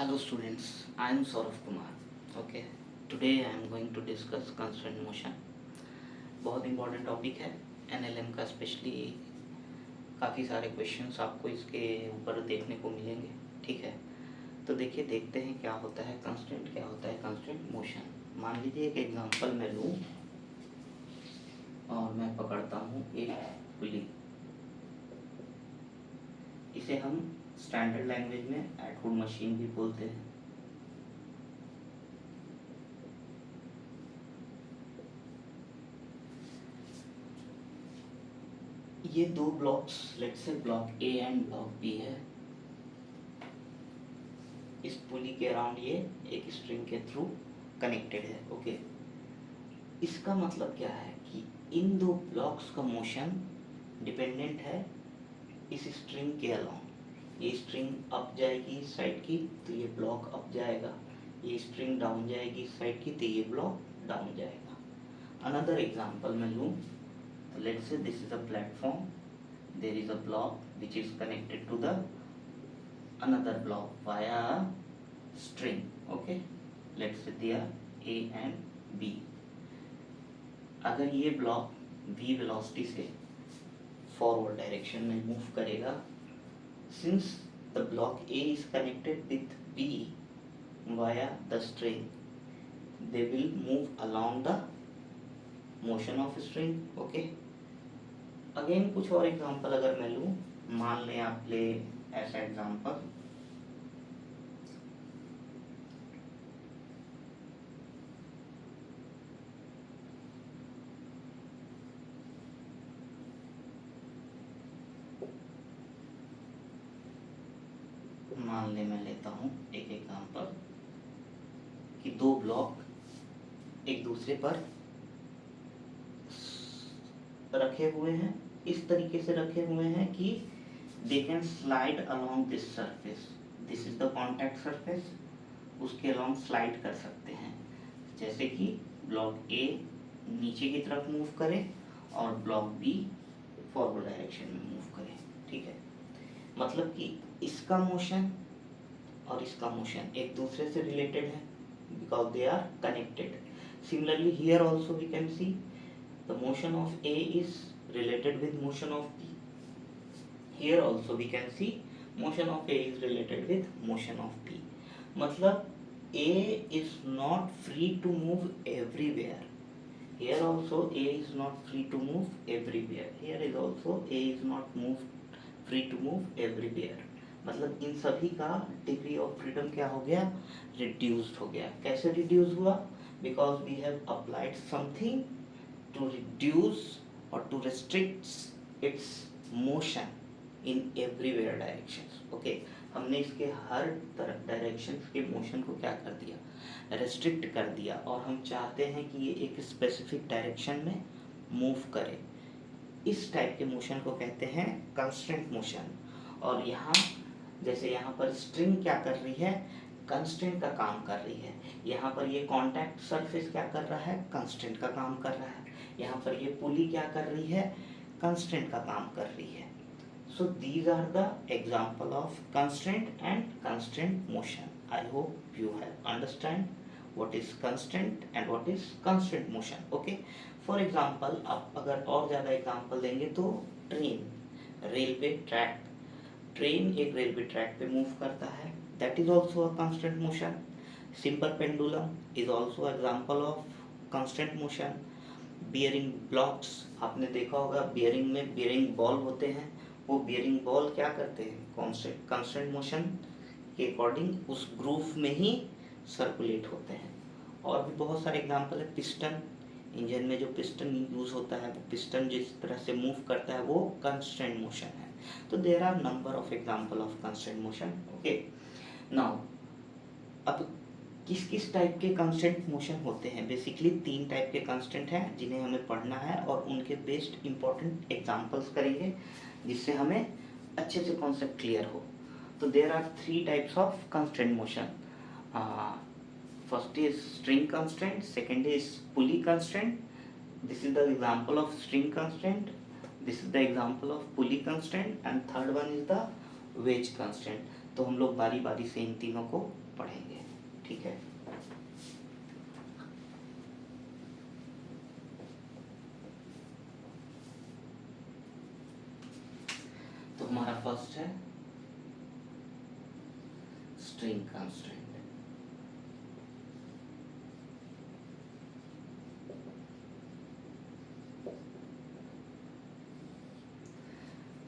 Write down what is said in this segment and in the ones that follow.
Hello students, I am Saurav Kumar. Okay, today I am going to discuss constant motion. बहुत important topic है NLM का, specially काफ़ी सारे questions आपको इसके ऊपर देखने को मिलेंगे. ठीक है, तो देखिए देखते हैं क्या होता है कंस्टेंट, क्या होता है कंस्टेंट मोशन. मान लीजिए एक एग्जांपल मैं लूँ और मैं पकड़ता हूँ एक पुली. इसे हम स्टैंडर्ड लैंग्वेज में एटवुड मशीन भी बोलते हैं. ये दो blocks, let's say block A and block B है. इस पुली के अराउंड ये एक स्ट्रिंग के थ्रू कनेक्टेड है. ओके, इसका मतलब क्या है कि इन दो ब्लॉक्स का मोशन डिपेंडेंट है इस स्ट्रिंग के अलाउंड. ये स्ट्रिंग अप जाएगी इस साइड की तो ये ब्लॉक अप जाएगा, ये स्ट्रिंग डाउन जाएगी इस साइड की तो ये ब्लॉक डाउन जाएगा. अनदर एग्जांपल मैं लूँ, let's say this is a platform, there is a block which is connected to the another block via a string. Okay, let's say they are A and B. अगर ये block v velocity से forward direction में move करेगा, since the block A is connected with B via the string, they will move along the motion of string. Okay, again कुछ और example अगर मैं लूँ, मान लें आप ले ऐसा एग्जांपल, मान ले मैं लेता हूँ एक एग्जांपल कि दो ब्लॉक एक दूसरे पर रखे हुए हैं, इस तरीके से रखे हुए हैं कि they can slide along this surface. This is the contact surface, उसके अलोंग स्लाइड कर सकते हैं. जैसे कि ब्लॉक ए नीचे की तरफ मूव करे और ब्लॉक बी फॉरवर्ड डायरेक्शन में मूव करे. ठीक है, मतलब कि इसका मोशन और इसका मोशन एक दूसरे से रिलेटेड है because they are connected. Similarly here also we can see the motion of A is related with motion of B. Here also we can see motion of A is related with motion of B. मतलब A is not free to move everywhere. Here also A is not free to move everywhere. Here is also A is not free to move everywhere. मतलब इन सभी का degree of freedom क्या हो गया, reduced हो गया. कैसे रिड्यूस हुआ? Because we have applied something to reduce or to restrict its motion in everywhere directions. Okay, हमने इसके हर तरफ डायरेक्शंस के मोशन को क्या कर दिया, रेस्ट्रिक्ट कर दिया, और हम चाहते हैं कि ये एक स्पेसिफिक डायरेक्शन में मूव करे. इस टाइप के मोशन को कहते हैं कंस्ट्रेंट मोशन. और यहाँ जैसे यहाँ पर स्ट्रिंग क्या कर रही है, कंस्ट्रेंट का काम कर रही है. यहाँ पर ये कॉन्टैक्ट सरफेस क्या कर रहा है, कंस्ट्रेंट का काम कर रहा है. यहाँ पर ये पुली क्या कर रही है, कंस्ट्रेंट का काम कर रही है. So these are the example of constraint and constraint motion. I hope you have understand what is constraint and what is constraint motion. Okay, for example आप अगर और ज़्यादा एग्जांपल देंगे तो ट्रेन, रेलवे ट्रैक, ट्रेन एक railway track पे move करता है, that is also a constant motion. Simple pendulum is also example of constant motion. Bearing blocks, आपने देखा होगा बियरिंग में बियरिंग बॉल होते हैं, वो बियरिंग बॉल क्या करते हैं, कंस्टेंट मोशन के अकॉर्डिंग उस ग्रूव में ही सर्कुलेट होते हैं. और भी बहुत सारे एग्जांपल है. पिस्टन, इंजन में जो पिस्टन यूज होता है, वो पिस्टन जिस तरह से मूव करता है वो कंस्टेंट मोशन है. तो there are number of example of constant motion. Okay, now अब किस किस टाइप के कंस्टेंट मोशन होते हैं. बेसिकली तीन टाइप के कंस्टेंट हैं जिन्हें हमें पढ़ना है और उनके बेस्ड इंपॉर्टेंट एग्जांपल्स करेंगे जिससे हमें अच्छे से कॉन्सेप्ट क्लियर हो. तो there are three types of constant motion. First is string constant, second is pulley constant. This is the example of string constant, this is the example of pulley constant, and third one is the wedge constant. तो हम लोग बारी बारी से इन तीनों को पढ़ेंगे, ठीक है। तो हमारा फर्स्ट है स्ट्रिंग कंस्ट्रेंट।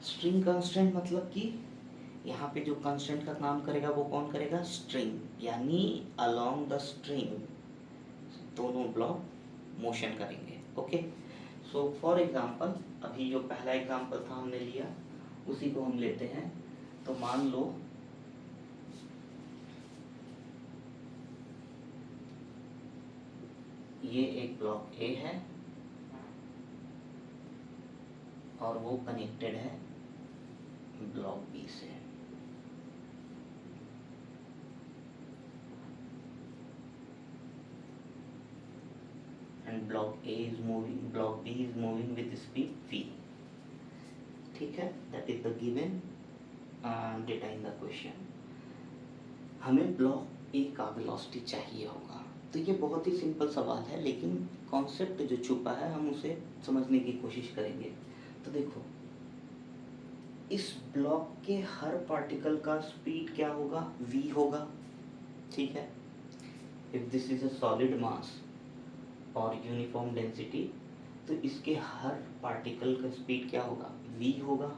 स्ट्रिंग कंस्ट्रेंट मतलब कि यहाँ पे जो कंस्ट्रेंट का काम करेगा वो कौन करेगा, स्ट्रिंग, यानी अलोंग द स्ट्रिंग दोनों ब्लॉक मोशन करेंगे, ओके। सो फॉर एग्जांपल अभी जो पहला एग्जांपल था हमने लिया उसी को हम लेते हैं। तो मान लो ये एक ब्लॉक ए है और वो कनेक्टेड है ब्लॉक बी से। And block A is moving, block B is moving with speed v, ठीक है। That is the given data in the question. हमें ब्लॉक ए का वेलोसिटी चाहिए होगा। तो ये बहुत ही सिंपल सवाल है, लेकिन कॉन्सेप्ट जो छुपा है हम उसे समझने की कोशिश करेंगे। तो देखो, इस ब्लॉक के हर पार्टिकल का स्पीड क्या होगा, v होगा, ठीक है। If this is a solid मास और यूनिफॉर्म डेंसिटी, तो इसके हर पार्टिकल का स्पीड क्या होगा, v होगा।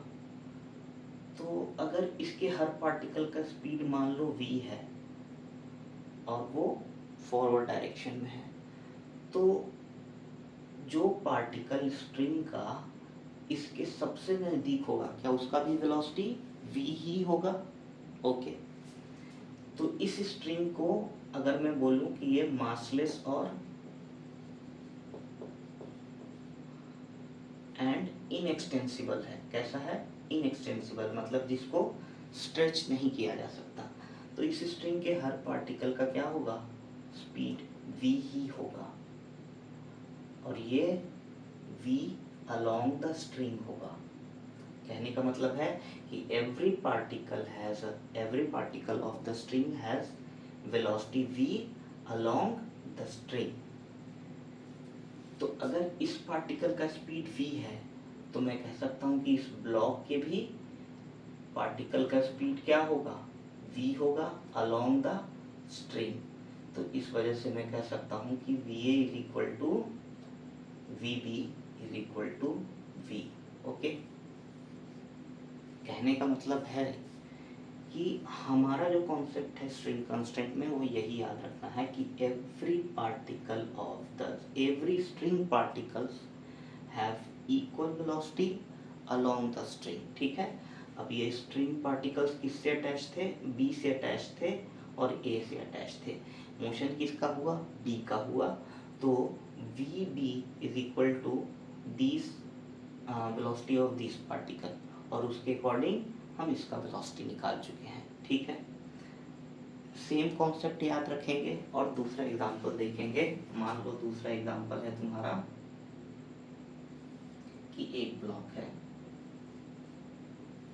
तो अगर इसके हर पार्टिकल का स्पीड मान लो v है और वो फॉरवर्ड डायरेक्शन में है, तो जो पार्टिकल स्ट्रिंग का इसके सबसे नज़दीक होगा, क्या उसका भी वेलोसिटी v ही होगा, ओके। तो इस स्ट्रिंग को अगर मैं बोलूं कि ये मासलेस और एंड इनएक्सटेंसिबल है, कैसा है, इनएक्सटेंसिबल, मतलब जिसको स्ट्रेच नहीं किया जा सकता। तो इस स्ट्रिंग के हर पार्टिकल का क्या होगा, स्पीड v ही होगा, और ये v अलोंग द स्ट्रिंग होगा। कहने का मतलब है कि every particle of the string has velocity v along the string. तो अगर इस पार्टिकल का स्पीड v है तो मैं कह सकता हूँ कि इस ब्लॉक के भी पार्टिकल का स्पीड क्या होगा, v होगा अलोंग द स्ट्रिंग। तो इस वजह से मैं कह सकता हूँ कि va is equal to vb is equal to v, okay. कहने का मतलब है कि हमारा जो कॉन्सेप्ट है स्ट्रिंग कंस्ट्रेंट में वो यही याद रखना है कि every string particles have equal velocity along the string, ठीक है। अब ये स्ट्रिंग पार्टिकल्स किससे अटैच थे, बी से अटैच थे और ए से अटैच थे। मोशन किसका हुआ, बी का हुआ। तो V B is equal to this velocity of this particle, और उसके अकॉर्डिंग हम इसका वेलोसिटी निकाल चुके हैं, ठीक है। सेम कॉन्सेप्ट याद रखेंगे और दूसरा एग्जांपल देखेंगे। मान लो दूसरा एग्जांपल है तुम्हारा कि एक ब्लॉक है,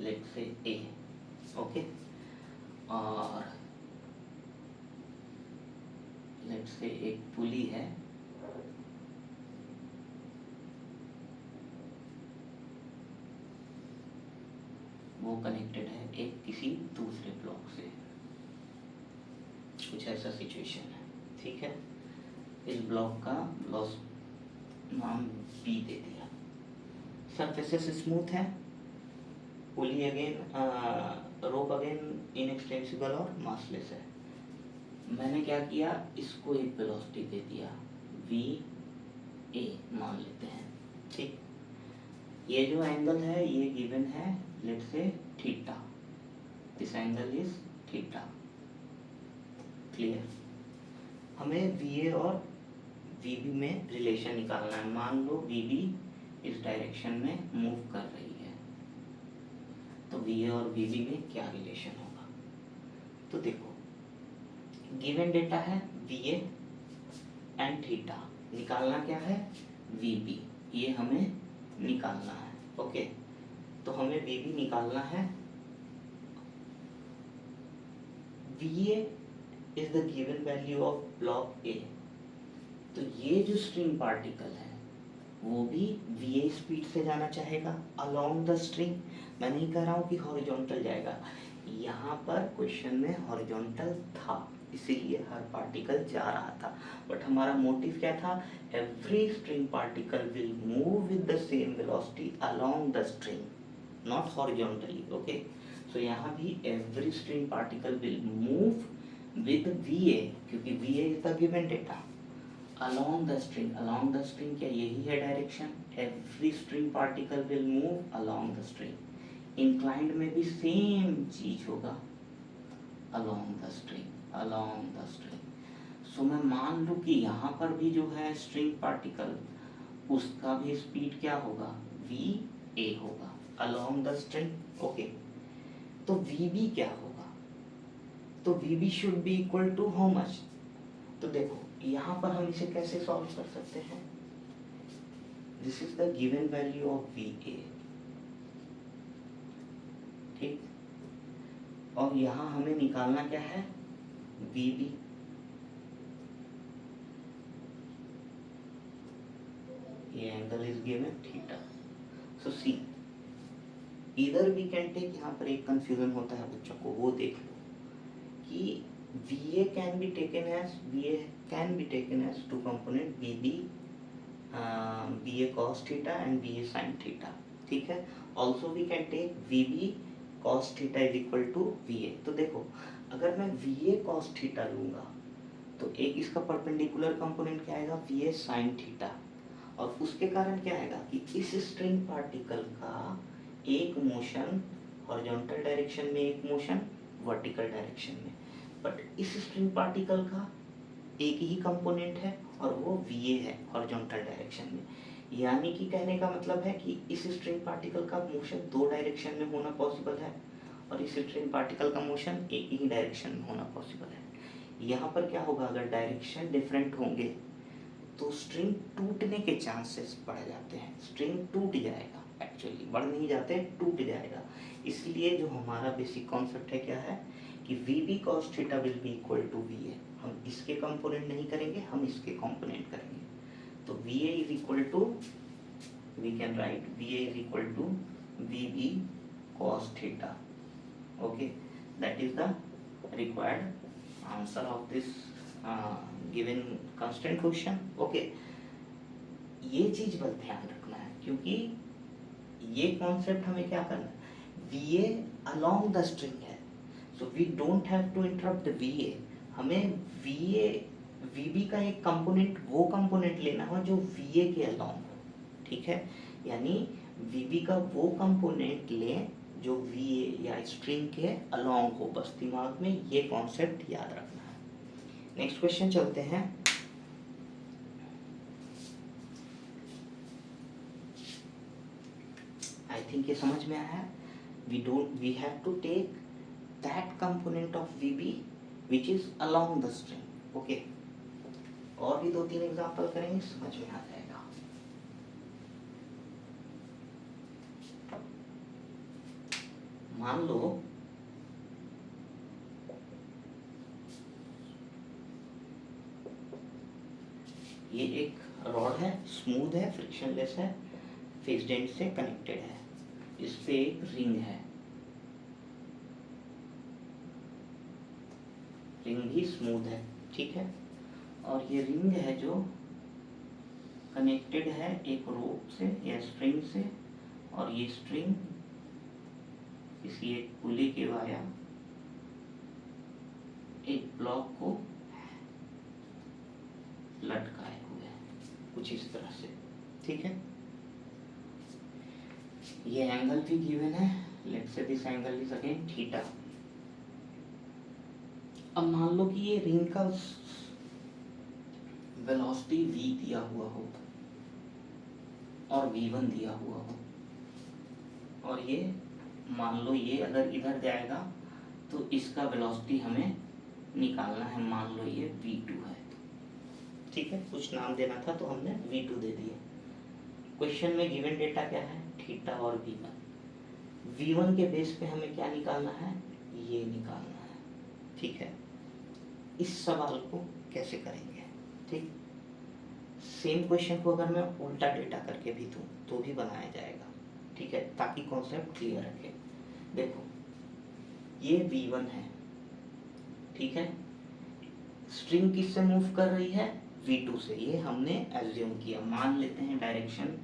लेट्स से ए, ओके, और लेट्स से एक पुली है वो कनेक्टेड है एक किसी दूसरे ब्लॉक से, कुछ ऐसा सिचुएशन है, ठीक है। इस ब्लॉक का नाम बी दे दिया। सरफेसेस स्मूथ है, पुली अगेन रोप अगेन इनएक्सटेंसिबल और मासलेस है। मैंने क्या किया, इसको एक वेलोसिटी दे दिया वी ए मान लेते हैं, ठीक। ये जो एंगल है ये गिवन है, लेट्स से theta, this angle is theta, clear. हमें वी ए और वी बी में रिलेशन निकालना है। मान लो वी बी इस डायरेक्शन में मूव कर रही है, तो वी ए और वी बी में क्या रिलेशन होगा। तो देखो, गिवन डेटा है वी ए एंड थीटा, निकालना क्या है, वी बी, ये हमें निकालना है, ओके। तो हमें वी बी निकालना है VA is the given value of block ए, तो ये जो स्ट्रिंग पार्टिकल है वो भी VA स्पीड से जाना चाहेगा अलोंग द स्ट्रिंग। मैं नहीं कह रहा हूँ कि हॉरिजॉन्टल जाएगा, यहाँ पर क्वेश्चन में हॉरिजॉन्टल था इसीलिए हर पार्टिकल जा रहा था, बट हमारा मोटिव क्या था, every string particle will move with the same velocity along the string, not horizontally. Okay, so यहाँ भी every string particle will move with VA, क्योंकि VA is the given data along the string क्या यही है direction, every string particle will move along the string, inclined में भी same चीज होगा along the string। सो मैं मान लूँ कि यहाँ पर भी जो है स्ट्रिंग पार्टिकल उसका भी स्पीड क्या होगा, VA होगा along the string। ओके, तो VB क्या होगा, तो VB should be equal to how much, तो देखो यहाँ पर हम इसे कैसे सॉल्व कर सकते हैं, this is the given value of VA, ठीक, और यहाँ हमें निकालना क्या है, VB। ये एंगल इज गिवन थीटा। सो सी, इधर वी कैन टेक, यहाँ पर एक कंफ्यूजन होता है बच्चों को, वो देख लो कि VA can be taken as two component BA cos theta and BA sin theta, ठीक है। Also we can take VB cos theta is equal to VA। तो देखो अगर मैं VA cos theta लूँगा तो एक इसका परपेंडिकुलर कंपोनेंट क्या आएगा, VA sin theta, और उसके कारण क्या आएगा कि इस स्ट्रिंग पार्टिकल का एक मोशन हॉरिजॉन्टल डायरेक्शन में, एक मोशन वर्टिकल डायरेक्शन में, बट इस स्ट्रिंग पार्टिकल का एक ही कंपोनेंट है और वो VA है हॉरिजॉन्टल डायरेक्शन में, यानी कि कहने का मतलब है कि इस स्ट्रिंग पार्टिकल का मोशन दो डायरेक्शन में होना पॉसिबल है और इस स्ट्रिंग पार्टिकल का मोशन एक ही डायरेक्शन में होना पॉसिबल है। यहाँ पर क्या होगा, अगर डायरेक्शन डिफरेंट होंगे तो स्ट्रिंग टूटने के चांसेस बढ़ जाते हैं, स्ट्रिंग टूट जाएगा, एक्चुअली बढ़ नहीं जाते, टूट जाएगा। इसलिए जो हमारा बेसिक कॉन्सेप्ट है क्या है कि VB cos theta will be equal to VA, हम इसके कंपोनेंट नहीं करेंगे, हम इसके कंपोनेंट करेंगे, तो VA is equal to, we can write VA is equal to VB cos theta. Okay, that is the required answer of this given constant question. Okay, ये चीज बस ध्यान रखना है क्योंकि ये कॉन्सेप्ट हमें क्या करना है, VA along the string है, so we don't have to interrupt the VA, हमें VB का एक कंपोनेंट, वो कंपोनेंट लेना हो जो VA के along हो, ठीक है, यानी VB का वो कंपोनेंट लें जो VA या स्ट्रिंग के along हो, बस दिमाग में ये कॉन्सेप्ट याद रखना है। नेक्स्ट क्वेश्चन चलते हैं। आई थिंक ये समझ में आया है। we have to take that component of VB which is along the string। okay, और भी दो तीन एग्जांपल करेंगे, समझ में आ जाएगा। मान लो ये एक रॉड है, स्मूथ है, फ्रिक्शनलेस है, फिक्स्ड एंड से कनेक्टेड है, इस पे एक रिंग है, रिंग भी स्मूथ है, ठीक है, और ये रिंग है जो कनेक्टेड है एक रोप से या स्ट्रिंग से, और ये स्ट्रिंग किसी एक पुली के वाया एक ब्लॉक को लटकाए हुए हैं कुछ इस तरह से, ठीक है। ये एंगल भी गिवन है, लेट्स से this angle is again theta. अब मान लो कि ये रिंग का वेलोसिटी v दिया हुआ हो और v1 दिया हुआ हो, और ये मान लो ये अगर इधर जाएगा तो इसका वेलोसिटी हमें निकालना है, मान लो ये v2 है, ठीक है, कुछ नाम देना था तो हमने v2 दे दिया। क्वेश्चन में गिवन डेटा क्या है, थीटा और v1। v1 के बेस पे हमें क्या निकालना है, ये निकालना है, ठीक है, इस सवाल को कैसे करेंगे, ठीक। सेम क्वेश्चन को अगर मैं उल्टा डेटा करके भी दूँ तो भी बनाया जाएगा, ठीक है, ताकि कॉन्सेप्ट क्लियर रखे। देखो ये V1 है, ठीक है, स्ट्रिंग किससे मूव कर रही है, V2 से। ये हमने एज्यूम किया, मान लेते हैं डायरेक्शन,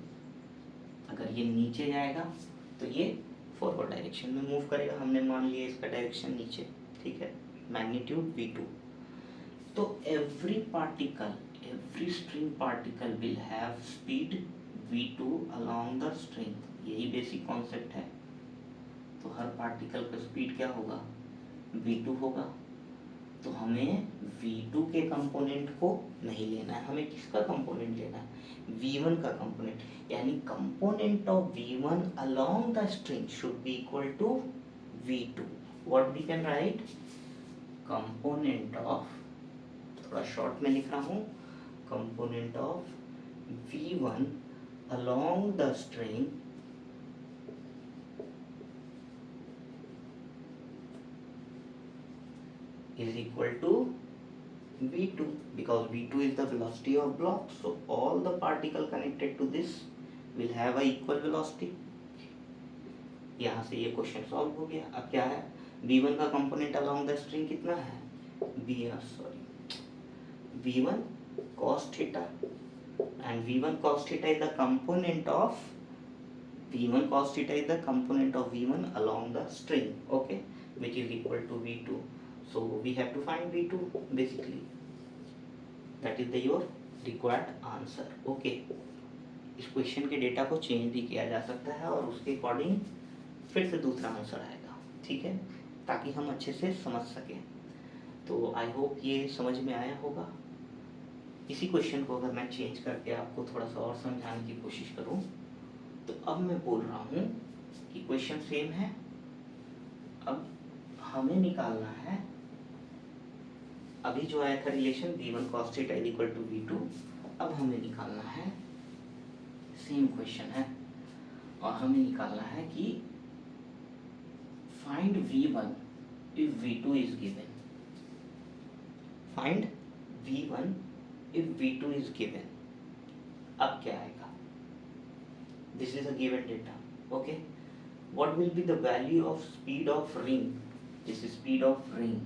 अगर ये नीचे जाएगा तो ये फॉरवर्ड डायरेक्शन में मूव करेगा, हमने मान लिया इसका डायरेक्शन नीचे, ठीक है, मैग्नीट्यूड V2। तो every particle, every string particle will have speed V2 along the string, यही बेसिक कॉन्सेप्ट है। तो हर पार्टिकल का स्पीड क्या होगा, V2 होगा। तो हमें V2 के कंपोनेंट को नहीं लेना है, हमें किसका कंपोनेंट लेना है, V1 का कंपोनेंट, यानी component of V1 along the string should be equal to V2। What we can write, component of, थोड़ा शॉर्ट में लिख रहा हूँ, component of V1 along the string is equal to V2, because V2 is the velocity of block, so all the particle connected to this will have a equal velocity। यहाँ से ये question solve हो गया। अब क्या है, V1 का component along the string कितना है, V1 cos theta, and V1 cos theta is the component of V1 along the string, okay, which is equal to V2। So we have to find V2 basically, that is the your required answer, okay। इस question के data को change भी किया जा सकता है और उसके अकॉर्डिंग फिर से दूसरा आंसर आएगा, ठीक है, ताकि हम अच्छे से समझ सकें। तो आई होप ये समझ में आया होगा। इसी क्वेश्चन को अगर मैं चेंज करके आपको थोड़ा सा और समझाने की कोशिश करूं, तो अब मैं बोल रहा हूं कि क्वेश्चन सेम है, अब हमें निकालना है, अभी जो आया था relation V1 cos theta is equal to V2, अब हमें निकालना है, सेम क्वेश्चन है और हमें निकालना है कि find V1 if V2 is given, find V1 if V2 is given। अब क्या आएगा, this is a given data, okay, what will be the value of speed of ring, this is speed of ring,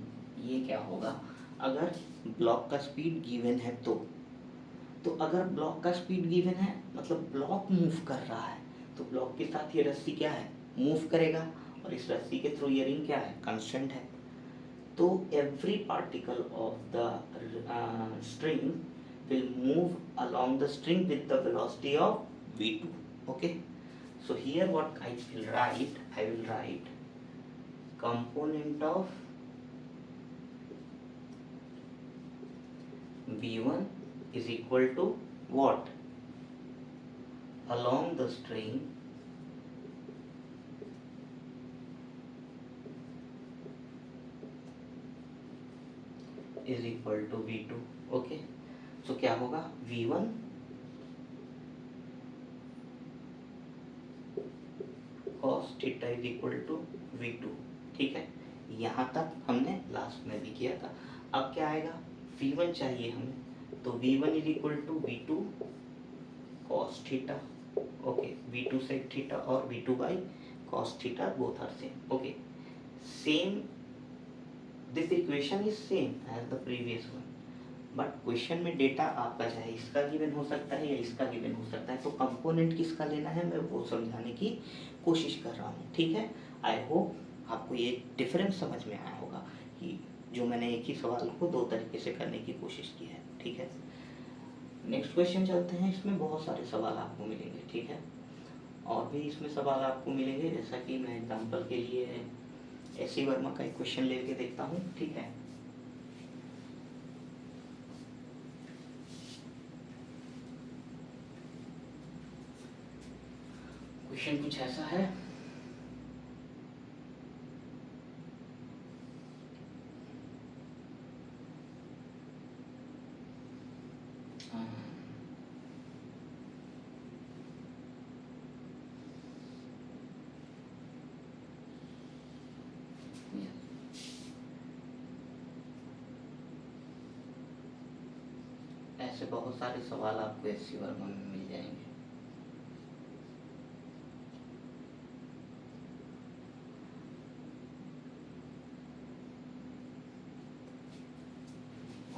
ये क्या होगा, अगर block का speed given है तो अगर ब्लॉक का स्पीड गिवन है मतलब ब्लॉक मूव कर रहा है, तो ब्लॉक के साथ ये रस्सी क्या है, मूव करेगा, और इस रस्सी के थ्रू ये रिंग क्या है, कांस्टेंट है। तो every particle of the string will move along the string with the velocity of V2, okay। So here what I will write component of V1 is equal to what, along the string is equal to V2, okay। तो क्या होगा, V1 cos theta is equal to V2, ठीक है, यहाँ तक हमने last में भी किया था। अब क्या आएगा, V1 चाहिए हमें, तो V1 is equal to V2 cos theta, okay, V2 sec theta और V2 by cos theta both are same, okay, same, this equation is same as the previous one, but question में data आपका चाहे इसका given हो सकता है या इसका गिवन हो सकता है, तो कंपोनेंट किसका लेना है मैं वो समझाने की कोशिश कर रहा हूँ, ठीक है। आई होप आपको ये डिफरेंस समझ में आया होगा कि जो मैंने एक ही सवाल को दो तरीके से करने की कोशिश की है, ठीक है। नेक्स्ट क्वेश्चन चलते हैं, इसमें बहुत सारे सवाल आपको मिलेंगे, ठीक है, और भी इसमें सवाल आपको मिलेंगे, जैसा कि मैं एग्जाम्पल के लिए एस.सी. वर्मा का एक क्वेश्चन लेके देखता हूँ, ठीक है। क्वेश्चन कुछ ऐसा है, ऐसे बहुत सारे सवाल आपको एससी वर्मा में मिल जाएंगे।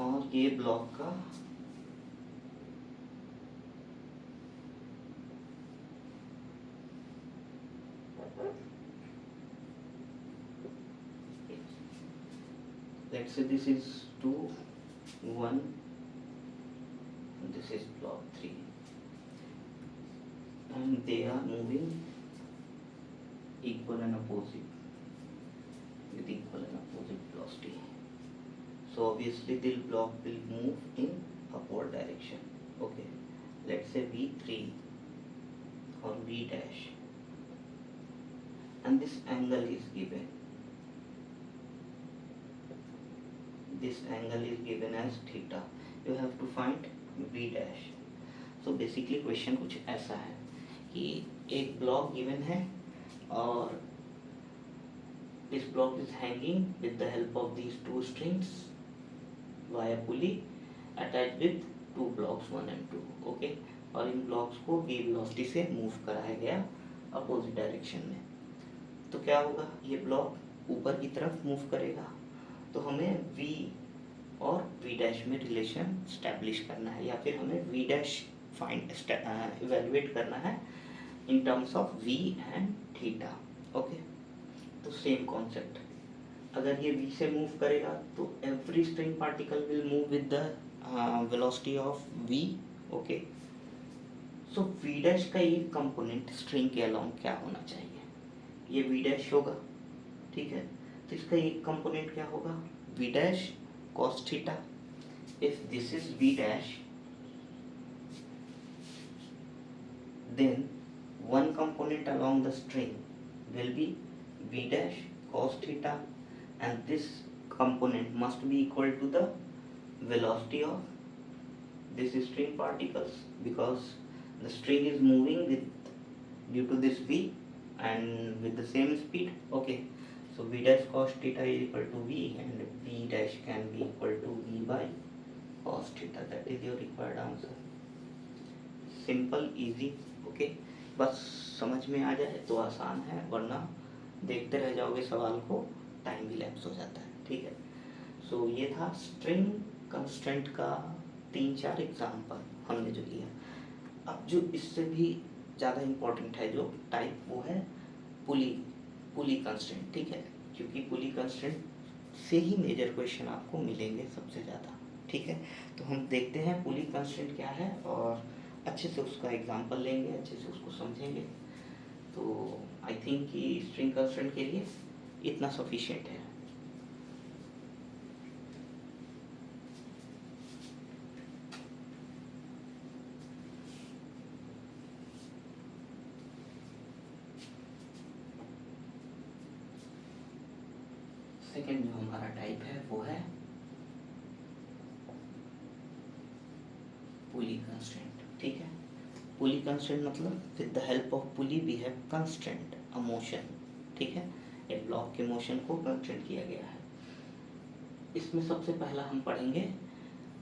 और ये ब्लॉक का let's say this is 2 1 and this is block 3 and they are moving equal and opposite with equal and opposite velocity. So obviously this block will move in upward direction. Okay, let's say V3 or V dash, and this angle is given. This angle is given as theta. You have to find V dash. So basically question कुछ ऐसा है कि एक block given है और this block is hanging with the help of these two strings via pulley attached with two blocks 1 and 2. Okay, और इन blocks को v velocity से मूव कराया गया अपोजिट डायरेक्शन में। तो क्या होगा, ये ब्लॉक ऊपर की तरफ मूव करेगा, तो हमें v और v डैश में रिलेशन स्टैब्लिश करना है, या फिर हमें v डैश फाइंड इवेलुएट करना है in terms of v and theta. Okay, तो सेम कॉन्सेप्ट, अगर ये v से मूव करेगा तो every string particle will move with the velocity of v। Okay, so v dash का एक कंपोनेंट स्ट्रिंग के अलोंग क्या होना चाहिए, ये v डैश होगा, ठीक है। तो इसका एक कंपोनेंट क्या होगा, v dash cos theta. If this is v dash, then one component along the string will be v dash cos theta, and this component must be equal to the velocity of this string particles, because the string is moving with due to this v and with the same speed. Okay, so v dash cos theta is equal to v and v dash can be equal to v by cos theta. That is your required answer. Simple, easy. Okay, बस समझ में आ जाए तो आसान है, वरना देखते रह जाओगे सवाल को, टाइम भी लैप्स हो जाता है, ठीक है। सो ये था स्ट्रिंग कंस्ट्रेंट का 3-4 एग्जाम्पल हमने जो लिया। अब जो इससे भी ज़्यादा इम्पोर्टेंट है जो टाइप, वो है पुली कंस्ट्रेंट, ठीक है, क्योंकि पुली कंस्ट्रेंट से ही मेजर क्वेश्चन आपको मिलेंगे सबसे ज़्यादा, ठीक है। तो हम देखते हैं पुली कंस्ट्रेंट क्या है और अच्छे से उसका एग्जांपल लेंगे, अच्छे से उसको समझेंगे। तो आई थिंक कि स्ट्रिंग कंस्ट्रेंट के लिए इतना सफिशिएंट है। सेकेंड जो हमारा टाइप है वो है पुली कंस्ट्रेंट, ठीक है। पुली कंस्ट्रेंट मतलब with the help of pulley we have constraint a motion, ठीक है। एक ब्लॉक के मोशन को कंस्ट्रेंट किया गया है। इसमें सबसे पहला हम पढ़ेंगे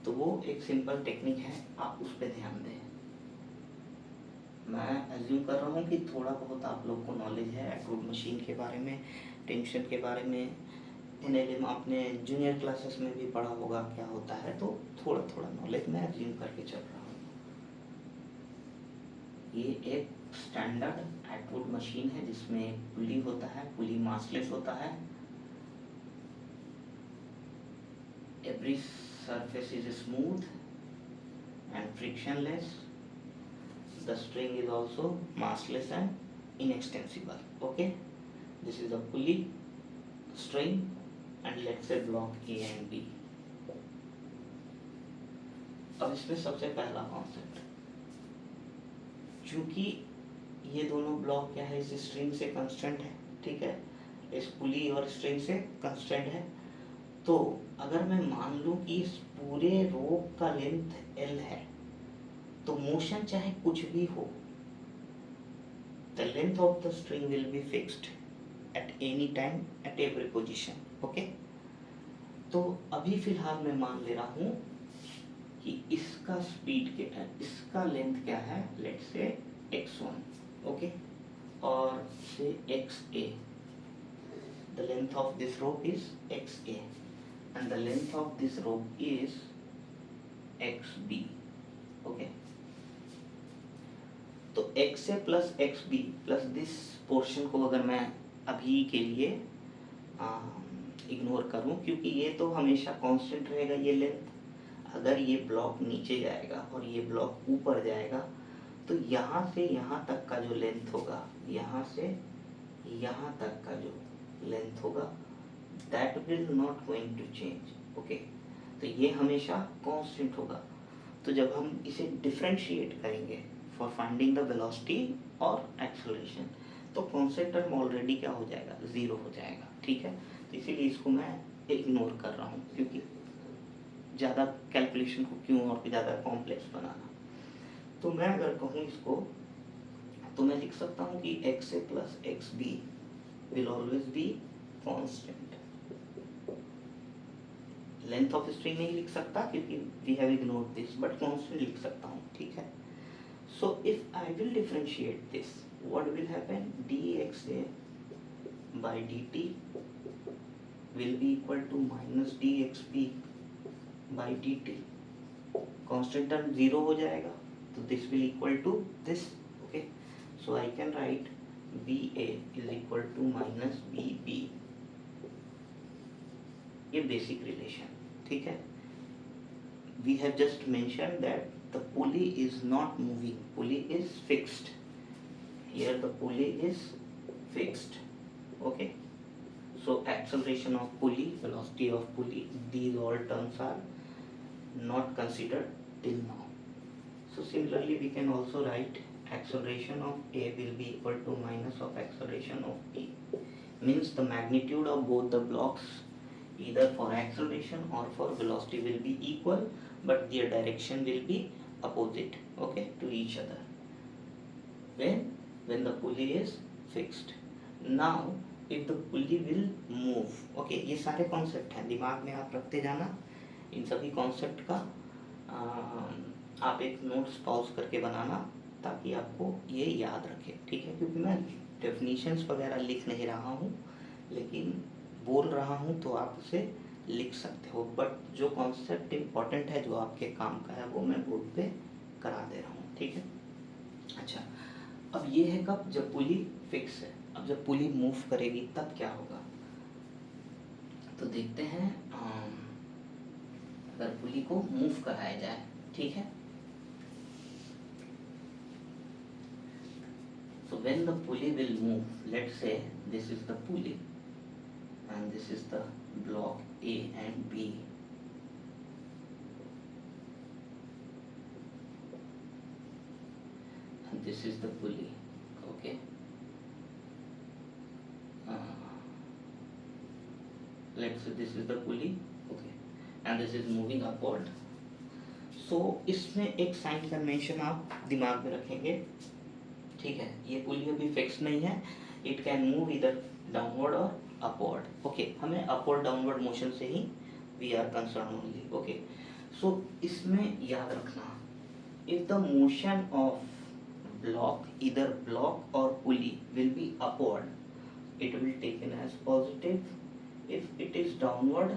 तो वो एक सिंपल टेक्निक है, आप उस पर ध्यान दें। मैं एज्यूम कर रहा हूँ कि थोड़ा बहुत आप लोग को नॉलेज है एक्रूड मशीन के बारे में, टेंशन के बारे में, एनएलएम आपने जूनियर क्लासेस में भी पढ़ा होगा क्या होता है, तो थोड़ा थोड़ा नॉलेज मैं एज्यूम करके चल रहा हूँ। ये एक स्टैंडर्ड एक्रूड मशीन है जिसमें एक पुली होता है, पुली मासलेस होता है, every surface is smooth and frictionless, the string is also massless and inextensible. Okay, this is a pulley string and let's say block A and B. अब इसमें सबसे पहला कॉन्सेप्ट, चूंकि ये दोनों ब्लॉक क्या है, इस स्ट्रिंग से कंस्ट्रेंट है, ठीक है, इस पुली और स्ट्रिंग से कंस्ट्रेंट है। तो अगर मैं मान लूं कि इस पूरे रोप का लेंथ L है, तो मोशन चाहे कुछ भी हो, the length of the string will be fixed at any time at every position. Okay, तो अभी फिलहाल मैं मान ले रहा हूँ कि इसका स्पीड क्या है, इसका लेंथ क्या है, लेट्स से x1, ओके, और से xa, the length of this rope is xa and the length of this rope is xb, okay. तो xa plus xb plus this portion को अगर मैं अभी के लिए इग्नोर करूं, क्योंकि ये तो हमेशा कांस्टेंट रहेगा ये लेंथ, अगर ये ब्लॉक नीचे जाएगा और ये ब्लॉक ऊपर जाएगा तो यहाँ से यहाँ तक का जो लेंथ होगा, यहाँ से यहाँ तक का जो लेंथ होगा, that will not going to change, okay. तो ये हमेशा कांस्टेंट होगा। तो जब हम इसे डिफरेंशिएट करेंगे फॉर फाइंडिंग द वेलोसिटी और एक्सेलरेशन, तो कॉन्स्टेंट टर्म ऑलरेडी क्या हो जाएगा, ज़ीरो हो जाएगा, ठीक है। तो इसीलिए इसको मैं इग्नोर कर रहा हूँ, क्योंकि ज़्यादा कैलकुलेशन को क्यों और ज़्यादा कॉम्प्लेक्स बनाना। तो मैं अगर कहूँ इसको, तो मैं लिख सकता हूँ कि xa plus xb will always be constant. Length of string नहीं लिख सकता क्योंकि we have ignored this, but constant लिख सकता हूँ, ठीक है। So if I will differentiate this, what will happen? dxa by dt will be equal to minus dxp by dt. Constant term 0 हो जाएगा, तो this will equal to this, okay. So I can write ba is equal to minus bb. ये basic relation, ठीक है। We have just mentioned that the pulley is not moving, pulley is fixed. Here the pulley is fixed, okay. So acceleration of pulley, velocity of pulley, these all terms are not considered till now. So similarly we can also write acceleration of A will be equal to minus of acceleration of B. Means the magnitude of both the blocks either for acceleration or for velocity will be equal, but their direction will be opposite, okay, to each other when the pulley is fixed. Now if the pulley will move, okay, ये सारे concept हैं, दिमाग में आप रखते जाना इन सभी concept का। आप एक नोट्स पॉज करके बनाना ताकि आपको ये याद रखे, ठीक है। क्योंकि मैं डेफिनेशंस वगैरह लिख नहीं रहा हूँ, लेकिन बोल रहा हूँ तो आप उसे लिख सकते हो, बट जो कॉन्सेप्ट इम्पॉर्टेंट है, जो आपके काम का है, वो मैं बोर्ड पे करा दे रहा हूँ, ठीक है। अच्छा, अब ये है कब, जब पुली फिक्स है। अब जब पुली मूव करेगी तब क्या होगा, तो देखते हैं। अगर पुली को मूव कराया जाए, ठीक है, so when the pulley will move, let's say this is the pulley and this is the block A and B, and this is the pulley, okay. Let's say this is the pulley, okay, and this is moving upward. So इसमें एक sign convention आप दिमाग में रखेंगे, ठीक है। ये पुली अभी फिक्स नहीं है, इट कैन मूव इधर डाउनवर्ड और अपवर्ड, ओके। हमें अपवर्ड डाउनवर्ड मोशन से ही we are concern only, okay. So इसमें याद रखना, if the motion of block, इधर ब्लॉक और pulley will be upward, it will taken as positive. If it is downward,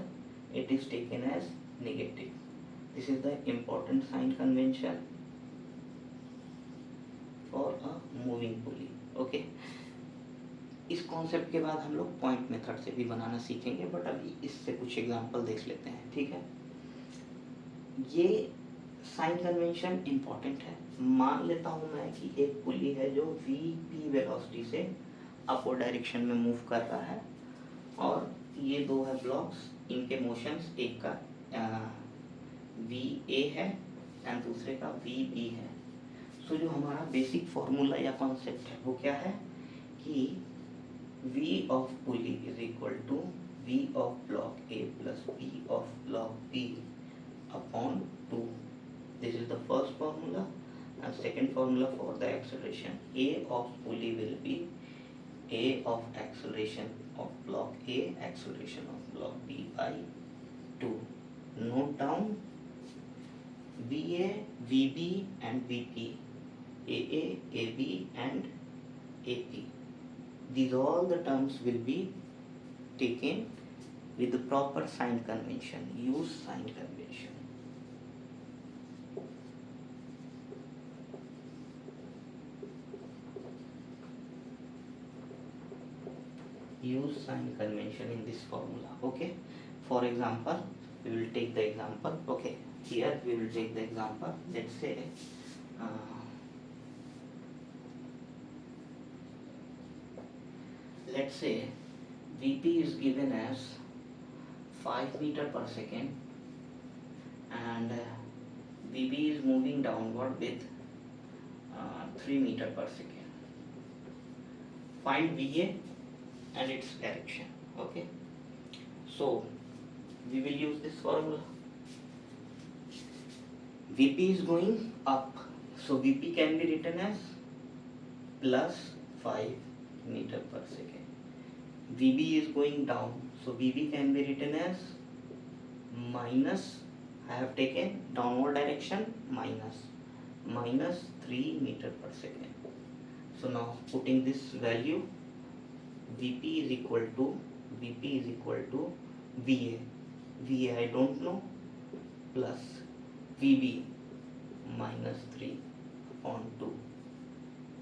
it is taken as negative. This is the important sign convention for a moving pulley, okay. इस concept के बाद हम लोग point method से भी बनाना सीखेंगे, but अभी इससे कुछ एग्जांपल देख लेते हैं, ठीक है। ये साइन कन्वेंशन इम्पॉर्टेंट है। मान लेता हूँ मैं कि एक पुली है जो वी वेलोसिटी से अपवर्ड डायरेक्शन में मूव कर रहा है, और ये दो है ब्लॉक्स, इनके मोशंस, एक का वी ए है एंड दूसरे का वी बी है। सो जो हमारा बेसिक फॉर्मूला या कॉन्सेप्ट है वो क्या है कि V of pulley is equal to V of block A plus V of block B upon 2. This is the first formula, and second formula for the acceleration, A of pulley will be A of acceleration of block A, acceleration of block B by 2. Note down VA, VB and VP, AA, AB and AP. These all the terms will be taken with the proper sign convention. Use sign convention. Use sign convention in this formula. Okay. For example, we will take the example. Okay. Here we will take the example. Let's say VP is given as 5 meter per second and VB is moving downward with 3 meter per second. Find VA and its direction. Okay, so we will use this formula. VP is going up, so VP can be written as plus 5 meter per second. VB is going down, so VB can be written as minus, I have taken downward direction, minus 3 meter per second. So now putting this value, VP is equal to VA I don't know, plus VB minus 3 upon 2.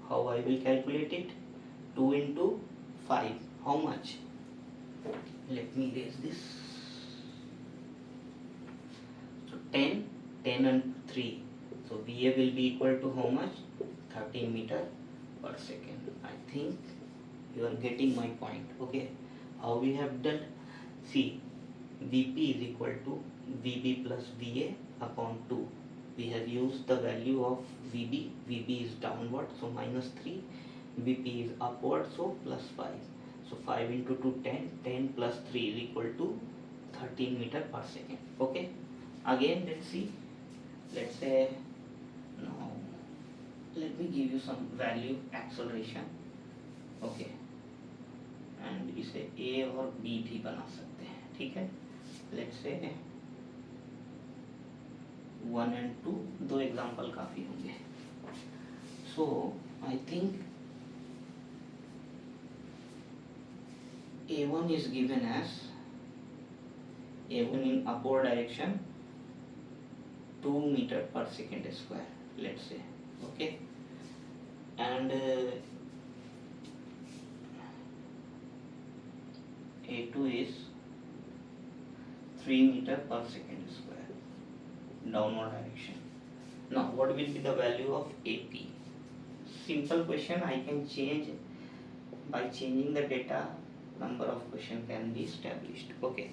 How I will calculate it? 2 into 5. How much? Let me erase this. So 10 and 3. So VA will be equal to how much? 13 meter per second. I think you are getting my point. Okay, how we have done? See, VP is equal to VB plus VA upon 2. We have used the value of VB. VB is downward, so minus 3. VP is upward, so plus 5. So 5 into 2, 10. 10 plus 3 is equal to 13 meter per second. Okay, again let's see. Let's say, now let me give you some value acceleration. Okay, and इसे A और B भी बना सकते हैं. ठीक है, let's say 1 and 2, दो example काफी होंगे. So I think A1 is given as A1 in upward direction 2 meter per second square, let's say. Okay, and A2 is 3 meter per second square, downward direction. Now what will be the value of AP? Simple question, I can change by changing the data, number of question can be established. Okay,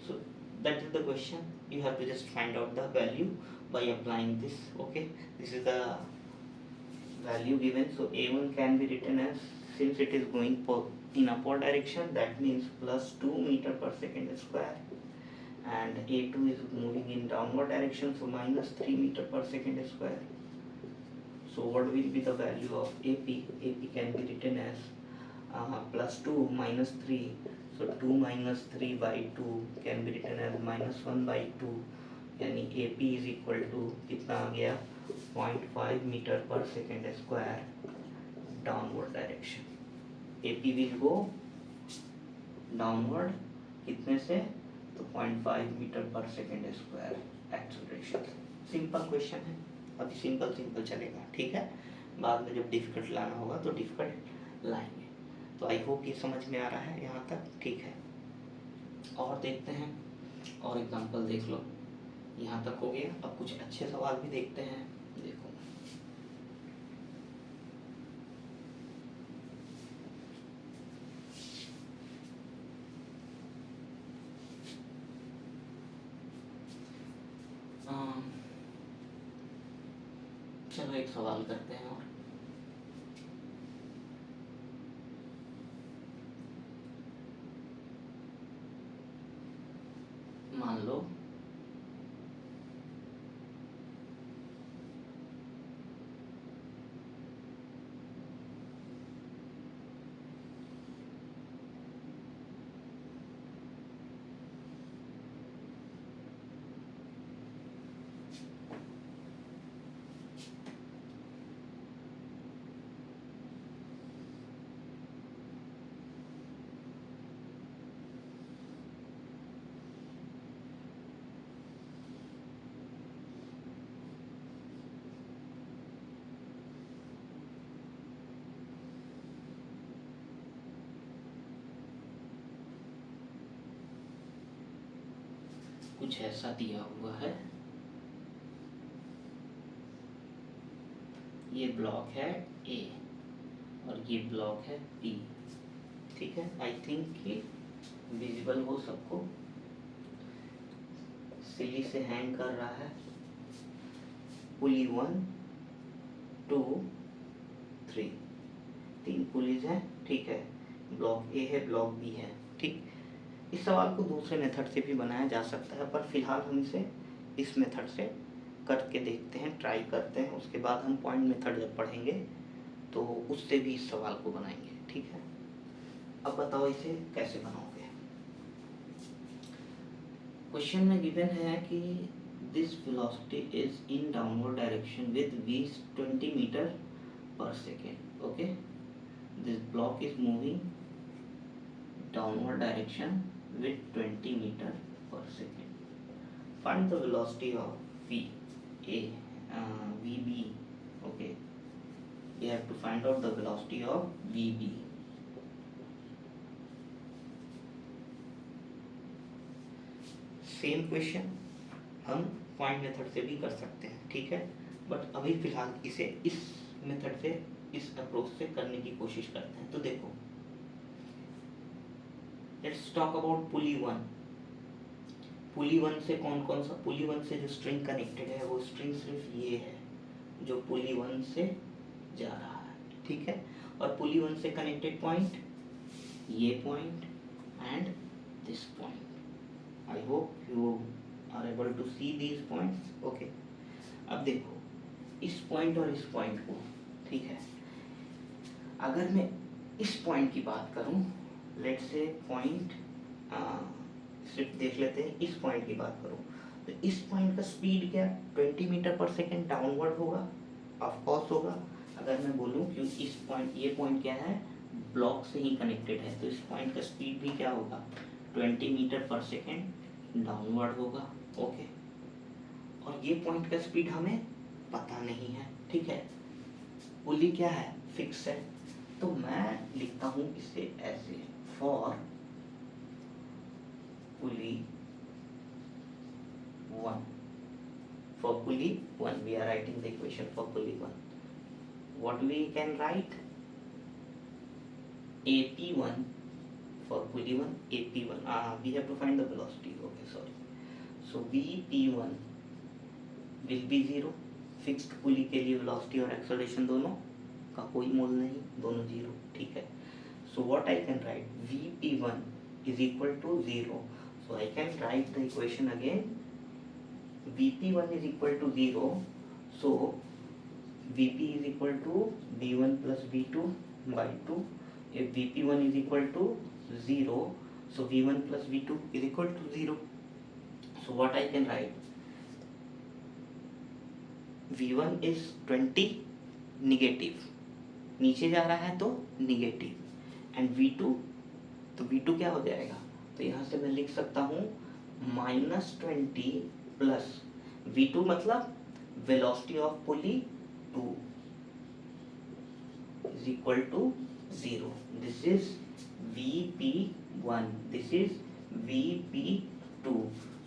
so that is the question. You have to just find out the value by applying this. Okay, this is the value given. So A1 can be written as, since it is going in upward direction, that means plus 2 meter per second square, and A2 is moving in downward direction, so minus 3 meter per second square. So what will be the value of AP? AP can be written as plus 2 minus 3, so 2 minus 3 by 2 can be written as minus 1 by 2, यानी AP is equal to कितना आ गया, 0.5 meter per second square downward direction. AP will go downward कितने से, तो 0.5 meter per second square acceleration. Simple question है, अभी simple चलेगा. ठीक है, बाद में जब डिफिकल्ट लाना होगा तो डिफिकल्ट लाएंगे. तो आई होप ये समझ में आ रहा है यहाँ तक. ठीक है, और देखते हैं, और एग्जांपल देख लो. यहाँ तक हो गया. अब कुछ अच्छे सवाल भी देखते हैं. देखो, चलो एक सवाल करते हैं. और मान लो कुछ ऐसा दिया हुआ है, ये ब्लॉक है ए और ये ब्लॉक है बी, ठीक है। आई थिंक कि विजिबल हो सबको। सिली से हैंग कर रहा है, पुली 1 2 3, 3 पुलीज है, ठीक है। ब्लॉक ए है, ब्लॉक बी है, ठीक। इस सवाल को दूसरे मेथड से भी बनाया जा सकता है, पर फिलहाल हम इसे इस मेथड से करके देखते हैं, ट्राई करते हैं। उसके बाद हम पॉइंट मेथड जब पढ़ेंगे तो उससे भी इस सवाल को बनाएंगे, ठीक है। अब बताओ इसे कैसे बनाओगे। क्वेश्चन में गिवन है कि this velocity is in downward direction with v 20 meter per second, okay. This block is moving downward direction with 20 meter per second. Find the velocity of v a vb. Okay, we have to find out the velocity of vb. Same question हम point method से भी कर सकते हैं, ठीक है। But अभी फिलहाल इसे इस मेथड से, इस अप्रोच से करने की कोशिश करते हैं। तो देखो, लेट्स टॉक अबाउट पुली 1। पुली 1 से कौन कौन सा, पुली 1 से जो स्ट्रिंग कनेक्टेड है वो स्ट्रिंग सिर्फ ये है जो पुली 1 से जा रहा है, ठीक है। और पुली 1 से कनेक्टेड पॉइंट ये point and this point. I hope you are able to see these points, okay. अब देखो इस पॉइंट और इस पॉइंट को, ठीक है। अगर मैं इस पॉइंट की बात करूं, लेट्स से पॉइंट सिर्फ देख लेते हैं, इस पॉइंट की बात करूं तो इस पॉइंट का स्पीड क्या 20 मीटर पर सेकेंड डाउनवर्ड होगा, ऑफ कोर्स होगा। अगर मैं बोलूं कि इस पॉइंट, ये पॉइंट क्या है, ब्लॉक से ही कनेक्टेड है, तो इस पॉइंट का स्पीड भी क्या होगा 20 मीटर पर सेकेंड डाउनवर्ड होगा, ओके। और ये पॉइंट का स्पीड हमें पता नहीं है, ठीक है। पुली क्या है, फिक्स है। तो मैं लिखता हूं इसे ऐसे, for pulley 1, for pulley 1 we are writing the equation for pulley 1. What we can write, AP1 for pulley 1, AP1, we have to find the velocity, okay, sorry. So VP1 will be 0, fixed pulley के लिए velocity और acceleration दोनों का कोई मोल नहीं, दोनों 0, ठीक है। So what I can write, VP1 is equal to 0. So I can write the equation again, Vp1 is equal to 0, so Vp is equal to V1 plus V2 by 2. If Vp1 is equal to 0, so V1 plus V2 is equal to 0. So what I can write, V1 is 20 negative, नीचे जा रहा है तो negative, and V2, तो V2 क्या हो जाएगा, तो यहाँ से मैं लिख सकता हूँ -20 प्लस V2 मतलब velocity of pulley 2 is equal to 0. This is VP1, this is VP2.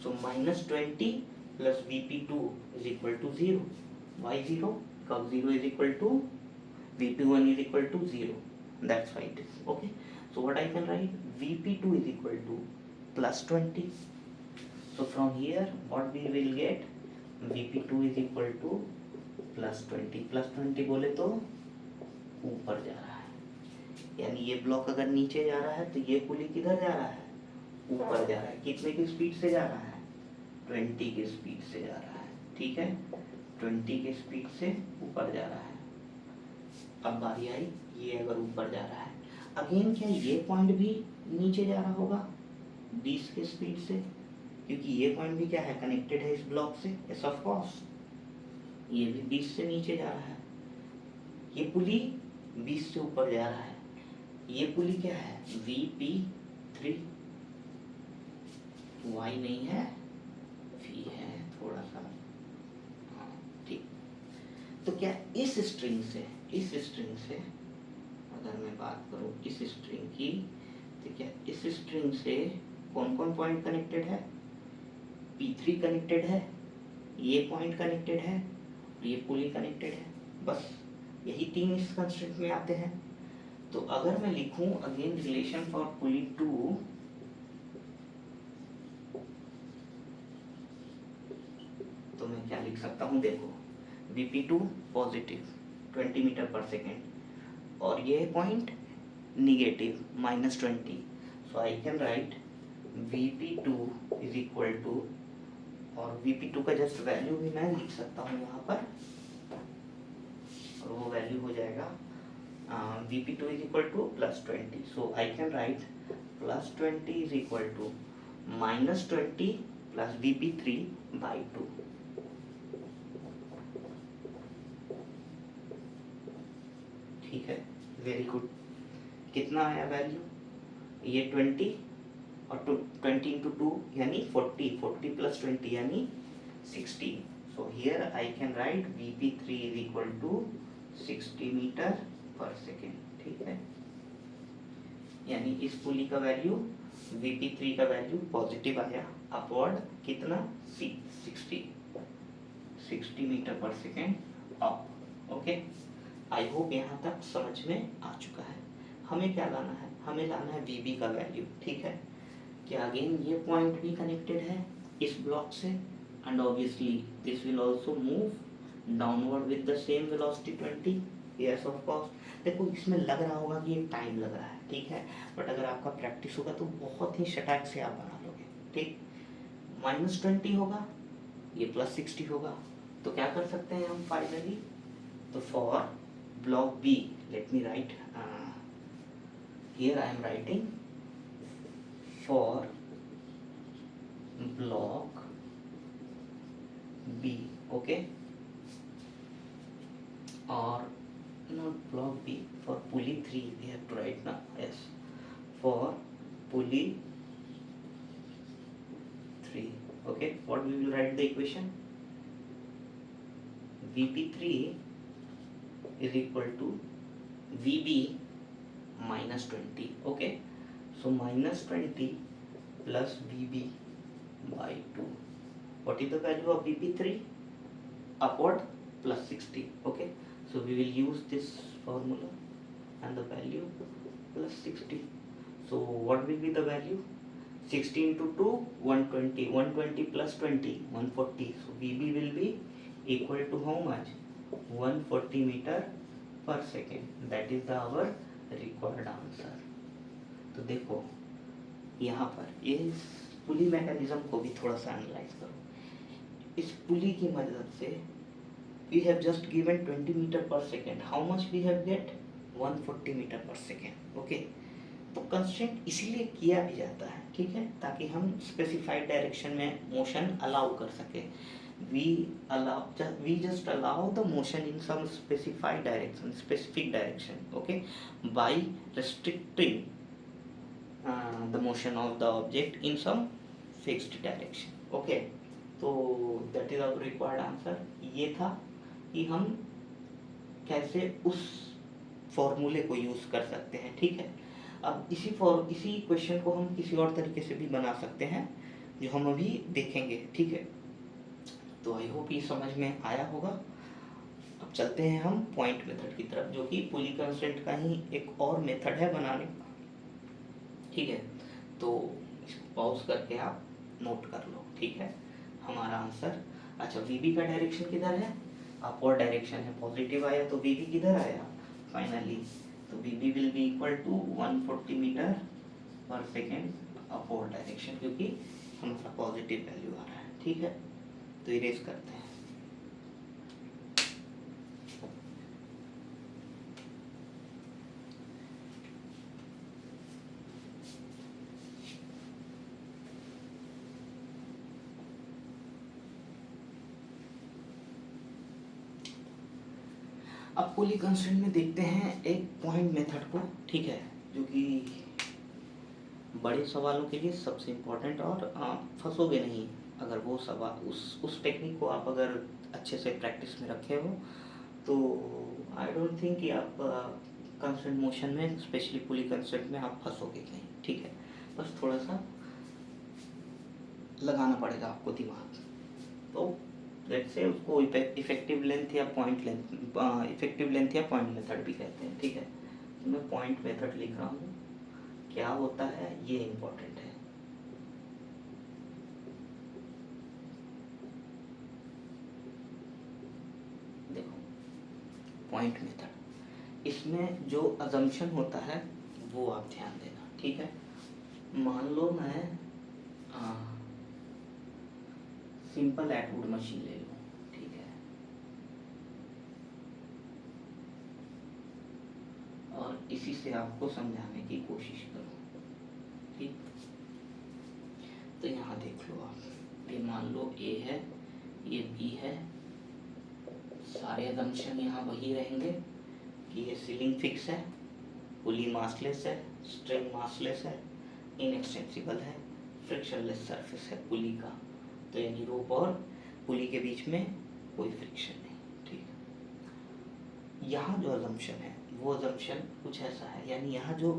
So -20 plus VP2 is equal to 0. Why 0? Because 0 is equal to VP1 is equal to 0. That's why it is, okay. So what I can write, VP2 is equal to plus 20. So from here what we will get, Vp2 is equal to plus 20. Plus 20 बोले तो ऊपर जा रहा है, यानी ये block अगर नीचे जा रहा है तो ये पुली किधर जा रहा है, ऊपर जा रहा है। कितने की स्पीड से जा रहा है, 20 की स्पीड से जा रहा है, ठीक है। 20 की स्पीड से ऊपर जा रहा है। अब बारी आई, ये अगर ऊपर जा रहा है, अगेन क्या ये पॉइंट भी नीचे जा रहा होगा 20 की स्पीड से, क्योंकि ये पॉइंट भी क्या है, कनेक्टेड है इस ब्लॉक से, यस ऑफ कोर्स। ये भी 20 से नीचे जा रहा है, ये पुली 20 से ऊपर जा रहा है। ये पुली क्या है, VP3, Y नहीं है, V है थोड़ा सा, ठीक। तो क्या इस स्ट्रिंग से अगर मैं बात करूं इस स्ट्रिंग की, तो क्या इस स्ट्रिंग से कौन कौन पॉइंट कनेक्टेड है, P3 कनेक्टेड है, ये पॉइंट कनेक्टेड है, ये पुली कनेक्टेड है, बस यही 3 इस कंस्ट्रेंट में आते हैं। तो अगर मैं लिखूं अगेन रिलेशन फॉर पुली 2, तो मैं क्या लिख सकता हूं, देखो Vp2 positive 20 meter per second और ये point negative -20, so I can write Vp2 is equal to, और Vp2 का जस्ट वैल्यू भी मैं लिख सकता हूँ यहाँ पर, और वो वैल्यू हो जाएगा Vp2 is equal to +20, so I can write +20 is equal to -20 plus Vp3/2। ठीक है, वेरी गुड। कितना आया वैल्यू, ये 20 और 20 इंटू 2 यानी 40, 40 प्लस 20 यानी 60। So here I can write Vp3 is equal to 60 metre per second. ठीक है, यानी इस पुली का वैल्यू Vp3 का वैल्यू पॉजिटिव आया, अपवर्ड कितना 60 metre per second up. Okay, I hope यहाँ तक समझ में आ चुका है। हमें क्या लाना है, हमें लाना है Vb का वैल्यू। ठीक है, कि अगेन ये पॉइंट भी कनेक्टेड है इस ब्लॉक से, and obviously this will also move downward with the same velocity 20। Yes of course, देखो इसमें लग रहा होगा कि ये टाइम लग रहा है, ठीक है, बट अगर आपका प्रैक्टिस होगा तो बहुत ही शटाक से आप बना लोगे। ठीक, -20 होगा, ये +60 होगा, तो क्या कर सकते हैं हम फाइनली, तो for block B, let me write here, I am writing for block B, okay, or not block B, for pulley 3 we have to write now. Yes, for pulley 3, okay, what we will write the equation, Vp3 is equal to Vb -20, okay, so -20 plus Vb/2. What is the value of Vp3? Upward +60. Okay, so we will use this formula and the value +60. So what will be the value? 60 into 2, 120. 120 plus 20, 140. So Vb will be equal to how much? 140 meter per second. That is our required answer. तो देखो यहाँ पर इस पुली mechanism को भी थोड़ा सा analyse करो। इस पुली की मदद से we have just given 20 meter per second, how much we have get 140 metre per second. Okay, तो कंस्ट्रेंट इसीलिए किया भी जाता है, ठीक है, ताकि हम स्पेसिफाइड डायरेक्शन में मोशन अलाउ कर सके। we just allow the motion in some specified direction, specific direction, okay, by restricting the motion of the object in some fixed direction. Okay, तो that is our required answer। ये था कि हम कैसे उस फॉर्मूले को यूज कर सकते हैं। ठीक है, अब इसी क्वेश्चन को हम किसी और तरीके से भी बना सकते हैं, जो हम अभी देखेंगे। ठीक है, तो आई होप ये समझ में आया होगा। अब चलते हैं हम पॉइंट मेथड की तरफ, जो कि पुली कंस्ट्रेंट का ही एक और मेथड है बनाने का। ठीक है, तो इसको पॉज करके आप नोट कर लो। ठीक है, हमारा आंसर, अच्छा Vb का डायरेक्शन किधर है, अपवर्ड डायरेक्शन है, पॉजिटिव आया, तो Vb किधर आया फाइनली, तो Vb will be equal to 140 metre per second upward direction, क्योंकि हमारा पॉजिटिव वैल्यू आ रहा है। ठीक है, तो इरेज करते हैं। अब पुली कंस्ट्रेंट में देखते हैं एक पॉइंट मेथड को। ठीक है, जो कि बड़े सवालों के लिए सबसे इम्पोर्टेंट, और फंसोगे नहीं अगर वो सवाल उस टेक्निक को आप अगर अच्छे से प्रैक्टिस में रखे हो, तो आई डोंट थिंक कि आप कंस्ट्रेंट मोशन में, स्पेशली पुली कंस्ट्रेंट में आप फंसोगे नहीं। ठीक है, बस थोड़ा सा लगाना पड़ेगा आपको दिमाग। तो लेट्स से उसको इफेक्टिव लेंथ या पॉइंट लेंथ, इफेक्टिव लेंथ या पॉइंट मेथड भी कहते हैं, ठीक है। तो मैं पॉइंट मेथड लिख रहा हूँ, क्या होता है ये इम्पोर्टेंट है। देखो पॉइंट मेथड, इसमें जो अजम्पशन होता है वो आप ध्यान देना, ठीक है। मान लो मैं सिंपल एटवुड मशीन ले लूँ, ठीक है, और इसी से आपको समझाने की कोशिश करूँ, ठीक। तो यहाँ देख लो आप, ये मान लो ए है, ये बी है, सारे अजम्पशन यहाँ वही रहेंगे कि ये सीलिंग फिक्स है, पुली मासलेस है, स्ट्रिंग मासलेस है, इनएक्सटेंसिबल है, फ्रिक्शनलेस सरफेस है पुली का, तो यानी रोप और पुली के बीच में कोई फ्रिक्शन नहीं, ठीक। यहाँ जो अजम्पशन है वो अजम्पशन कुछ ऐसा है, यानी यहाँ जो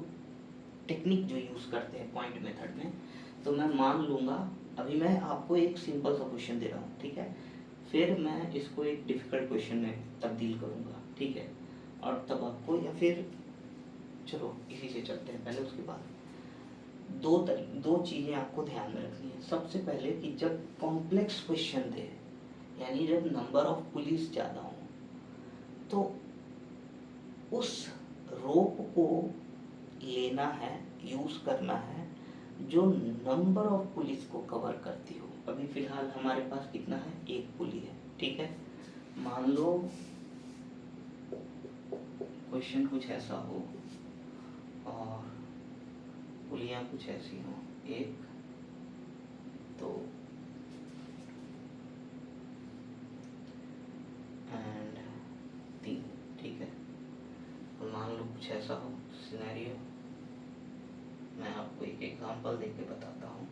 टेक्निक जो यूज़ करते हैं पॉइंट मेथड में, तो मैं मान लूँगा, अभी मैं आपको एक सिंपल सा क्वेश्चन दे रहा हूँ, ठीक है, फिर मैं इसको एक डिफ़िकल्ट क्वेश्चन में तब्दील करूँगा, ठीक है, और तब आपको, या फिर चलो इसी से चलते हैं पहले, उसके बाद दो चीज़ें आपको ध्यान में रखनी है। सबसे पहले कि जब कॉम्प्लेक्स क्वेश्चन दे, यानी जब नंबर ऑफ पुलिस ज़्यादा हो, तो उस रोप को लेना है, यूज़ करना है जो नंबर ऑफ पुलिस को कवर करती हो। अभी फ़िलहाल हमारे पास कितना है, एक पुली है, ठीक है। मान लो क्वेश्चन कुछ ऐसा हो और पुलियाँ कुछ ऐसी हों, एक, दो एंड तीन, ठीक है। तो मान लो कुछ ऐसा हो सिनेरियो, मैं आपको एक एग्जांपल देके बताता हूँ।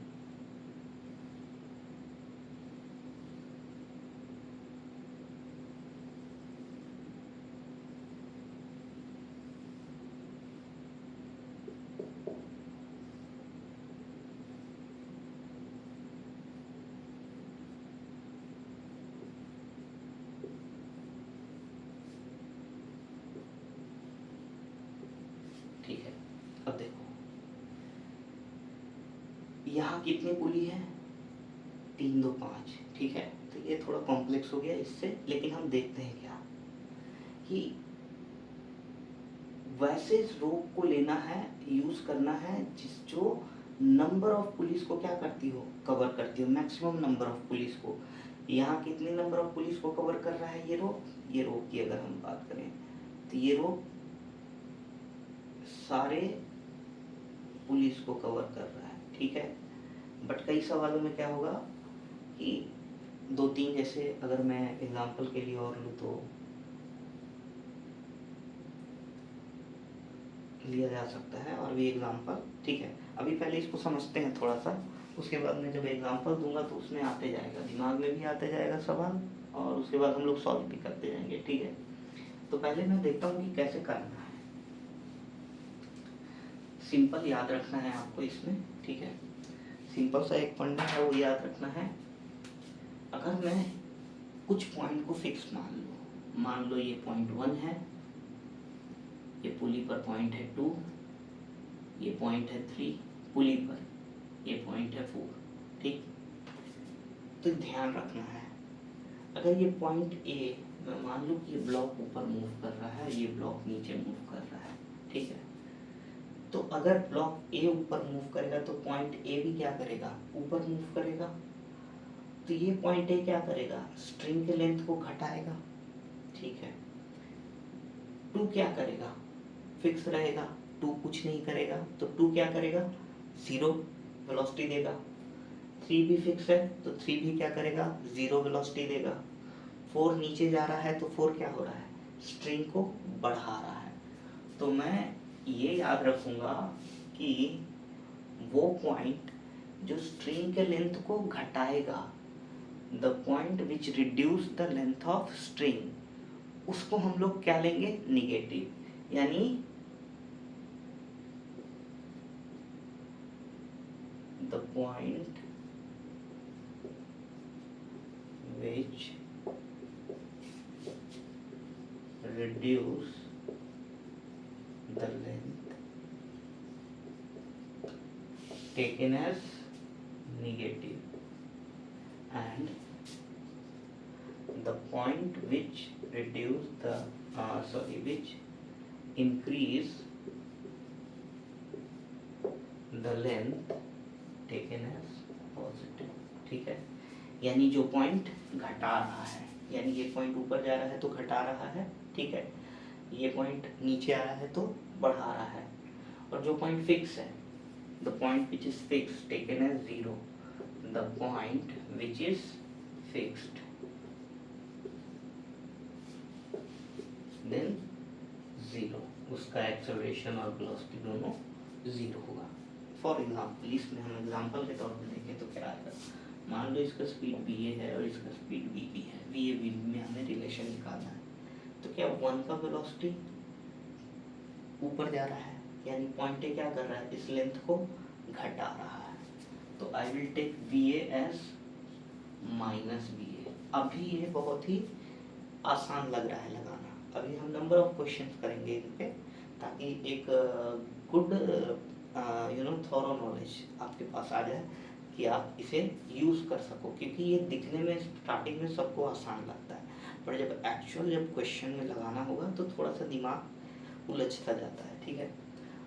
ठीक है, अब देखो यहाँ कितनी पुली है, 3 2 5, ठीक है। तो ये थोड़ा कॉम्प्लेक्स हो गया इससे, लेकिन हम देखते हैं क्या कि वैसे इस रोप को लेना है, यूज़ करना है जो नंबर ऑफ पुलिस को क्या करती हो, कवर करती हो, मैक्सिमम नंबर ऑफ पुलिस को। यहाँ कितने नंबर ऑफ पुलिस को कवर कर रहा है ये रोप, ये रोप की अगर हम बात करें तो ये रोप सारे पुलिस को कवर कर रहा है, ठीक है। बट कई सवालों में क्या होगा कि 2 3, जैसे अगर मैं एग्जांपल के लिए और लूँ तो लिया जा सकता है, और भी एग्जांपल, ठीक है। अभी पहले इसको समझते हैं थोड़ा सा, उसके बाद मैं जब एग्जांपल दूंगा तो उसमें आते जाएगा, दिमाग में भी आते जाएगा सवाल, और उसके बाद हम लोग सॉल्व भी करते जाएंगे, ठीक है। तो पहले मैं देखता हूँ कि कैसे करना है। सिंपल याद रखना है आपको इसमें, ठीक है। सिंपल सा एक फंडा है, वो याद रखना है। अगर मैं कुछ पॉइंट को फिक्स मान लो ये पॉइंट 1 है, ये पुली पर पॉइंट है 2, ये पॉइंट है 3 पुली पर, ये पॉइंट है 4, ठीक। तो ध्यान रखना है, अगर ये पॉइंट ए, मैं मान लूँ कि ये ब्लॉक ऊपर मूव कर रहा है, ये ब्लॉक नीचे मूव कर रहा है, ठीक है। तो अगर ब्लॉक ए ऊपर मूव करेगा तो पॉइंट ए भी क्या करेगा, ऊपर मूव करेगा। तो ये पॉइंट ए क्या करेगा, स्ट्रिंग के लेंथ को घटाएगा, ठीक है। 2 क्या करेगा, फिक्स रहेगा, 2 कुछ नहीं करेगा, तो 2 क्या करेगा, 0 वेलोसिटी देगा। 3 भी फिक्स है तो 3 भी क्या करेगा, 0 वेलोसिटी देगा। 4 नीचे जा रहा है तो 4 क्या हो रहा है, स्ट्रिंग को बढ़ा रहा है। तो मैं ये याद रखूँगा कि वो पॉइंट जो स्ट्रिंग के लेंथ को घटाएगा, the point which reduce the length of string, उसको हम लोग क्या लेंगे, निगेटिव, यानी the point which reduce the length taken as negative, and the point which reduce the which increase the length taken as positive। ठीक है, यानी जो पॉइंट घटा रहा है, यानी ये पॉइंट ऊपर जा रहा है तो घटा रहा है, ठीक है, ये पॉइंट नीचे आ रहा है तो बढ़ा रहा है, और जो पॉइंट फिक्स है, the point which is fix taken as 0, the point which is fixed then 0, उसका एक्सेलरेशन और वेलोसिटी दोनों 0 होगा। फॉर एग्जाम्पल, इसमें हम एग्जाम्पल के तौर पर देखें तो क्या आएगा, मान लो इसका स्पीड बी ए है और इसका स्पीड बी बी है, वी ए बी में हमें रिलेशन निकालना है, तो क्या 1 का वेलोसिटी ऊपर जा रहा है, यानी पॉइंट ए क्या कर रहा है, इस लेंथ को घटा रहा है, तो I will take V A as minus B A. अभी ये बहुत ही आसान लग रहा है लगाना, अभी हम नंबर ऑफ क्वेश्चंस करेंगे इन पे, ताकि एक गुड थॉरो नॉलेज आपके पास आ जाए कि आप इसे यूज़ कर सको, क्योंकि ये दिखने में स्टार्टिंग में सबको आसान लगता है, पर जब क्वेश्चन में लगाना होगा तो थोड़ा सा दिमाग उलझता जाता है। ठीक है,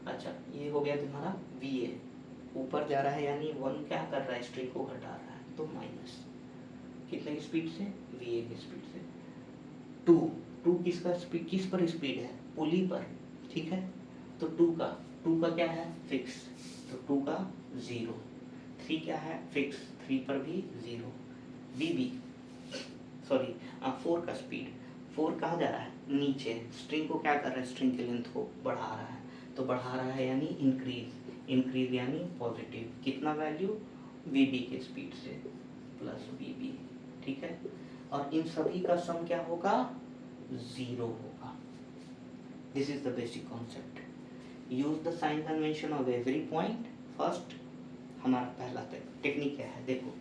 अच्छा, ये हो गया तुम्हारा वी ए ऊपर जा रहा है, यानी 1 क्या कर रहा है, स्ट्रिंग को घटा रहा है, तो माइनस कितने की स्पीड से, वी ए की स्पीड से, 2 किसका स्पीड, किस पर स्पीड है, पुली पर, ठीक है, तो 2 का क्या है, फिक्स, तो 2 का 0, 3 क्या है, फिक्स, 3 पर भी 0, वी 4 का स्पीड, 4 कहाँ जा रहा है, नीचे, स्ट्रिंग को क्या कर रहा है, स्ट्रिंग की लेंथ को बढ़ा रहा है, तो बढ़ा रहा है यानी इंक्रीज यानी पॉजिटिव, कितना वैल्यू, वी बी के स्पीड से प्लस वी बी, ठीक है, और इन सभी का सम क्या होगा, 0 होगा। This is the basic concept. Use the sign convention of every point. First हमारा पहला टेक्निक क्या है, देखो,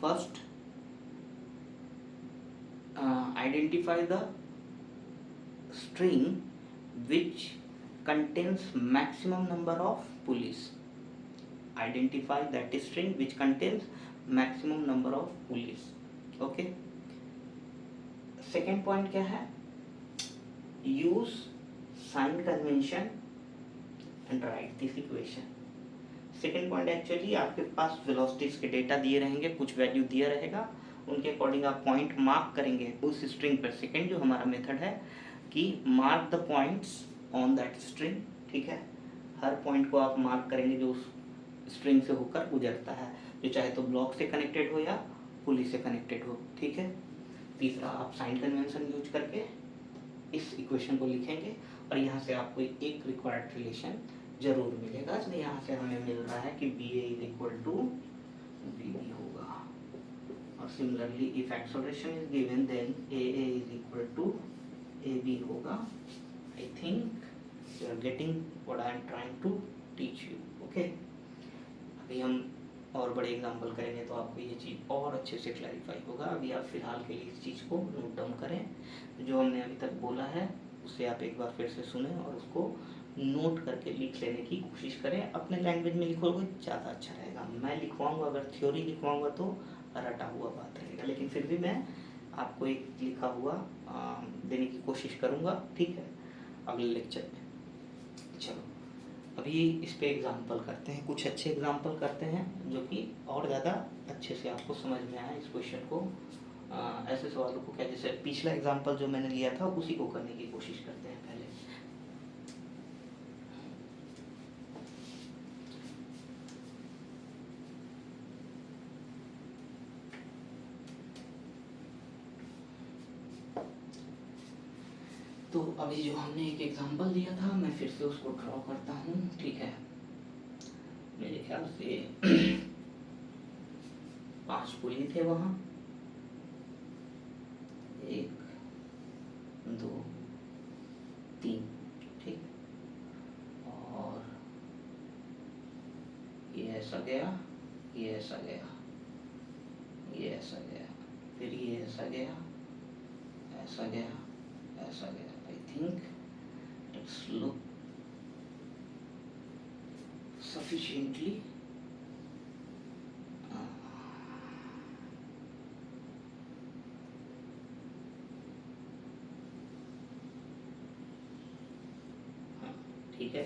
first identify the string which contains maximum number of pulleys. Identify that string which contains maximum number of pulleys. Okay. Second point क्या है, use sign convention and write this equation. Second point, actually आपके पास velocities के data दिए रहेंगे, कुछ value दिया रहेगा, उनके अकॉर्डिंग आप पॉइंट मार्क करेंगे उस स्ट्रिंग पर। सेकेंड जो हमारा मेथड है कि mark the points on that string, ठीक है, हर पॉइंट को आप मार्क करेंगे जो उस स्ट्रिंग से होकर गुजरता है, जो चाहे तो ब्लॉक से कनेक्टेड हो या पुली से कनेक्टेड हो, ठीक है। तीसरा, आप साइन कन्वेंशन यूज करके इस इक्वेशन को लिखेंगे, और यहाँ से आपको एक रिक्वायर्ड रिलेशन जरूर मिलेगा। इसलिए यहाँ से हमें मिल रहा है कि B A is equal to B B होगा, और similarly if acceleration is given then A A is equal to A B होगा। I think you are getting what I am trying to teach you. Okay, अभी हम और बड़े example करेंगे तो आपको ये चीज़ और अच्छे से क्लैरिफाई होगा। अभी आप फिलहाल के लिए इस चीज़ को नोट डाउन करें, जो हमने अभी तक बोला है उसे आप एक बार फिर से सुने और उसको नोट करके लिख लेने की कोशिश करें। अपने लैंग्वेज में लिखोगे ज़्यादा अच्छा रहेगा। मैं लिखवाऊंगा, अगर थ्योरी लिखवाऊंगा तो रटा हुआ बात रहेगा, लेकिन फिर भी मैं आपको एक लिखा हुआ देने की कोशिश करूँगा, ठीक है, अगले लेक्चर में। चलो अभी इस पे एग्जाम्पल करते हैं, कुछ अच्छे एग्जाम्पल करते हैं जो कि और ज़्यादा अच्छे से आपको समझ में आए इस क्वेश्चन को। ऐसे सवालों को क्या, जैसे पिछला एग्जाम्पल जो मैंने लिया था उसी को करने की कोशिश करते हैं पहले। तो अभी जो हमने एक एग्जाम्पल दिया था मैं फिर से उसको ड्रॉ करता हूँ, ठीक है। मेरे ख्याल से 5 पुली थे वहाँ, 1 2 3, ठीक, और ये ऐसा गया, ये ऐसा गया, ये ऐसा गया, फिर ये ऐसा गया, ऐसा गया, ऐसा गया। I think it's look sufficiently ठीक है।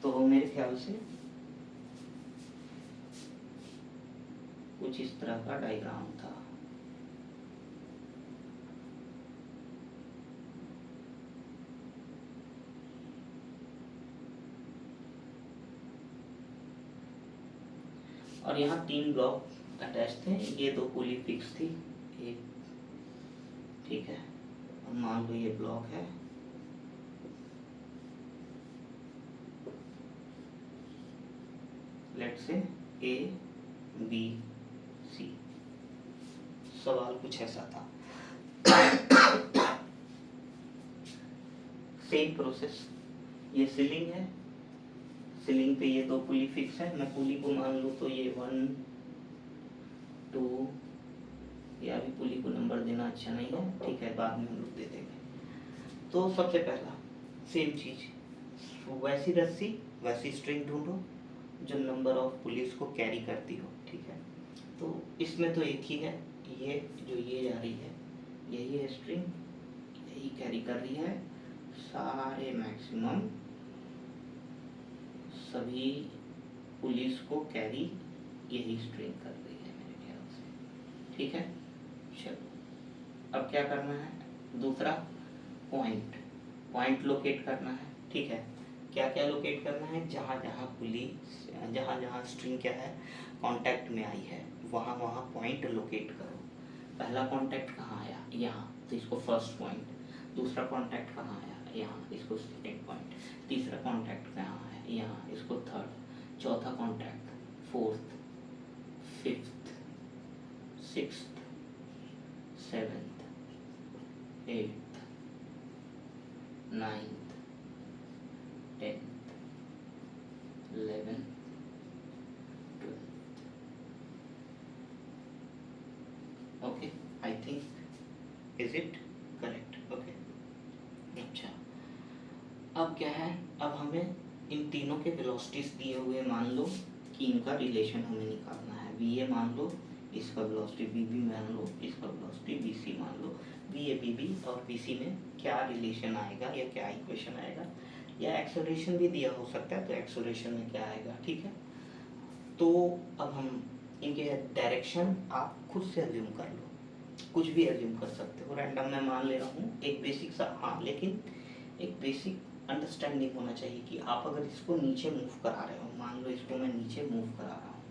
तो मेरे ख्याल से कुछ इस तरह का डायग्राम था। और यहाँ 3 ब्लॉक अटैच थे, ये 2 पुली फिक्स थी, एक ठीक है। और मान लो ये ब्लॉक है, लेट्स से ए बी सी। सवाल कुछ ऐसा था। सेम प्रोसेस, ये सीलिंग है, सीलिंग पे ये 2 पुली फिक्स है। मैं पुली को मान लूँ तो ये 1 2, या अभी पुली को नंबर देना अच्छा नहीं है, ठीक है, बाद में हम लोग दे देंगे। तो सबसे पहला सेम चीज, वैसी रस्सी वैसी स्ट्रिंग ढूंढो जो नंबर ऑफ पुलिस को कैरी करती हो, ठीक है। तो इसमें तो एक ही है, ये जो ये जा रही है यही है स्ट्रिंग, यही कैरी कर रही है सारे मैक्सिमम सभी पुलिस को कैरी यही स्ट्रिंग कर रही है मेरे ख्याल से, ठीक है। चलो अब क्या करना है, दूसरा पॉइंट लोकेट करना है, ठीक है। क्या क्या लोकेट करना है, जहाँ जहाँ पुलिस, जहाँ जहाँ स्ट्रिंग क्या है कांटेक्ट में आई है, वहाँ वहाँ पॉइंट लोकेट करो। पहला कांटेक्ट कहाँ आया, यहाँ, तो इसको फर्स्ट पॉइंट। दूसरा कांटेक्ट कहाँ आया, यहाँ, इसको सेकेंड पॉइंट। तीसरा कांटेक्ट कहाँ है, यहाँ, इसको थर्ड। चौथा contact fourth, fifth, sixth, seventh, eighth, ninth, 10th, 11th, 12th। Okay, I think is it correct, okay. अच्छा, अब क्या है, अब हमें इन तीनों के वेलोसिटीज दिए हुए, मान लो कि इनका रिलेशन हमें निकालना है। वी ए मान लो, इसका वेलोसिटी बी बी मान लो, इसका वेलोसिटी बी सी मान लो। वी ए बी बी और बी सी में क्या रिलेशन आएगा या क्या इक्वेशन आएगा, या एक्सेलरेशन भी दिया हो सकता है, तो एक्सेलरेशन में क्या आएगा, ठीक है। तो अब हम इनके डायरेक्शन आप खुद से एज्यूम कर लो, कुछ भी एज्यूम कर सकते हो, रैंडम मैं मान ले रहा हूँ एक बेसिक सा, हाँ, लेकिन एक बेसिक अंडरस्टैंडिंग होना चाहिए कि आप अगर इसको नीचे मूव करा रहे हो, मान लो इसको मैं नीचे मूव करा रहा हूँ,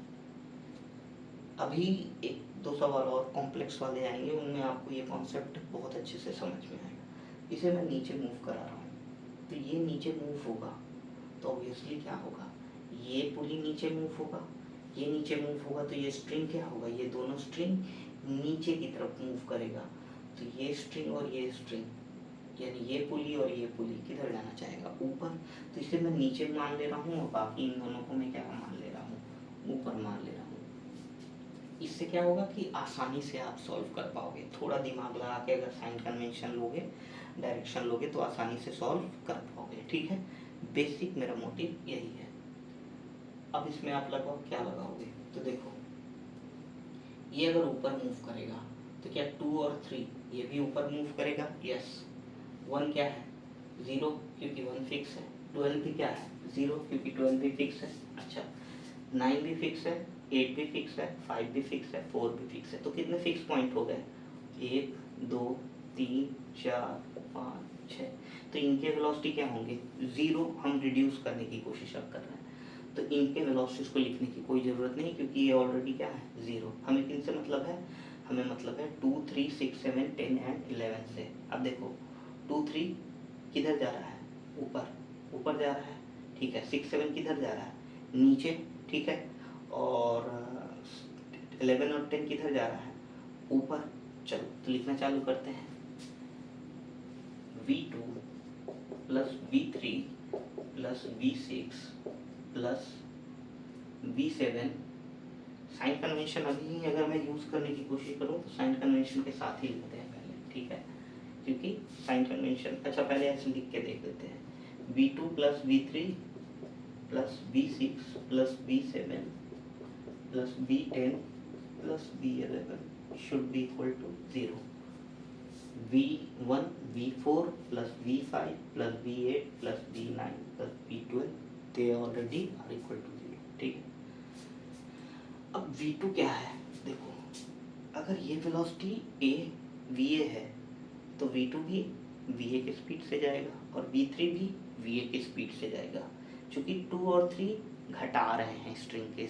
अभी 1-2 सवाल और कॉम्प्लेक्स वाले आएंगे, उनमें आपको ये कॉन्सेप्ट बहुत अच्छे से समझ में आएगा। इसे मैं नीचे मूव करा रहा हूँ, तो ये नीचे मूव होगा, तो ऑब्वियसली क्या होगा, ये पुली नीचे मूव होगा, ये नीचे मूव होगा, तो ये स्ट्रिंग क्या होगा, ये दोनों स्ट्रिंग नीचे की तरफ मूव करेगा। तो ये स्ट्रिंग और ये स्ट्रिंग, यानी ये पुली और ये पुली किधर जाना चाहेगा, ऊपर। तो इसे मैं नीचे मान ले रहा हूँ और बाकी इन दोनों को मैं क्या मान ले रहा हूँ, ऊपर मान ले रहा हूँ। इससे क्या होगा कि आसानी से आप सॉल्व कर पाओगे। थोड़ा दिमाग लगा के अगर साइन कन्वेंशन लोगे, डायरेक्शन लोगे, तो आसानी से सॉल्व कर पाओगे, ठीक है। बेसिक मेरा मोटिव यही है। अब इसमें आप लगाओ, क्या लगाओगे, तो देखो ये अगर ऊपर मूव करेगा तो क्या 2 और 3 ये भी ऊपर मूव करेगा, यस। 1 क्या है, 0, क्योंकि 1 फिक्स है। 12 भी क्या है, 0, क्योंकि 12 भी फिक्स है। अच्छा, 9 भी फिक्स है, 8 भी फिक्स है, 5 भी फिक्स है, 4 भी फिक्स है। तो कितने फिक्स पॉइंट हो गए, 1 2 3 4 5 6। तो इनके वेलोसिटी क्या होंगे, 0। हम रिड्यूस करने की कोशिश अब कर रहे हैं, तो इनके वेलोसिटीज को लिखने की कोई ज़रूरत नहीं, क्योंकि ये ऑलरेडी क्या है, 0। हमें किन से मतलब है, हमें मतलब है 2 3 6 7 10 एंड 11 से। अब देखो 2 3 किधर जा रहा है, ऊपर, ऊपर जा रहा है, ठीक है। 6 7 किधर जा रहा है, नीचे, ठीक है। और 11 और 10 किधर जा रहा है, ऊपर। चलो तो लिखना चालू करते हैं, V2 plus V3 plus V6 plus V7 sign convention अभी अगर मैं यूज़ करने की कोशिश करूँ तो साइन कन्वेंशन के साथ ही लिखते हैं पहले, ठीक है, क्योंकि साइन कन्वेंशन, अच्छा पहले ऐसे लिख के देख लेते हैं, V2 plus V3 plus V6 plus V7 plus V10 plus V11 should be equal to 0। V1 V4 plus V5 plus V8 plus V9 plus V12 they already are equal to 0, ठीक है। अब V2 क्या है, देखो अगर ये velocity a va है तो V2 भी va की स्पीड से जाएगा और V3 भी va की स्पीड से जाएगा, क्योंकि 2 और 3 घटा रहे हैं स्ट्रिंग के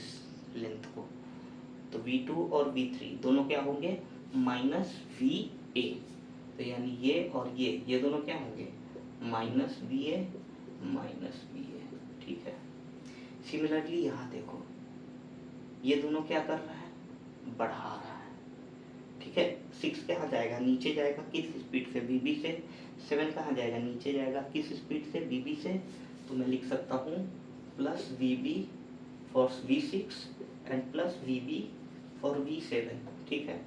लेंथ को, तो V2 और V3 दोनों क्या होंगे माइनस Va, तो यानी ये और ये दोनों क्या होंगे माइनस Va माइनस Va, ठीक है। सिमिलरली यहाँ देखो ये दोनों क्या कर रहा है, बढ़ा रहा है, ठीक है। 6 कहाँ जाएगा, नीचे जाएगा, किस स्पीड से, Vb से। 7 कहाँ जाएगा, नीचे जाएगा, किस स्पीड से, Vb से। तो मैं लिख सकता हूँ plus Vb for V6 and plus Vb for V7, ठीक है।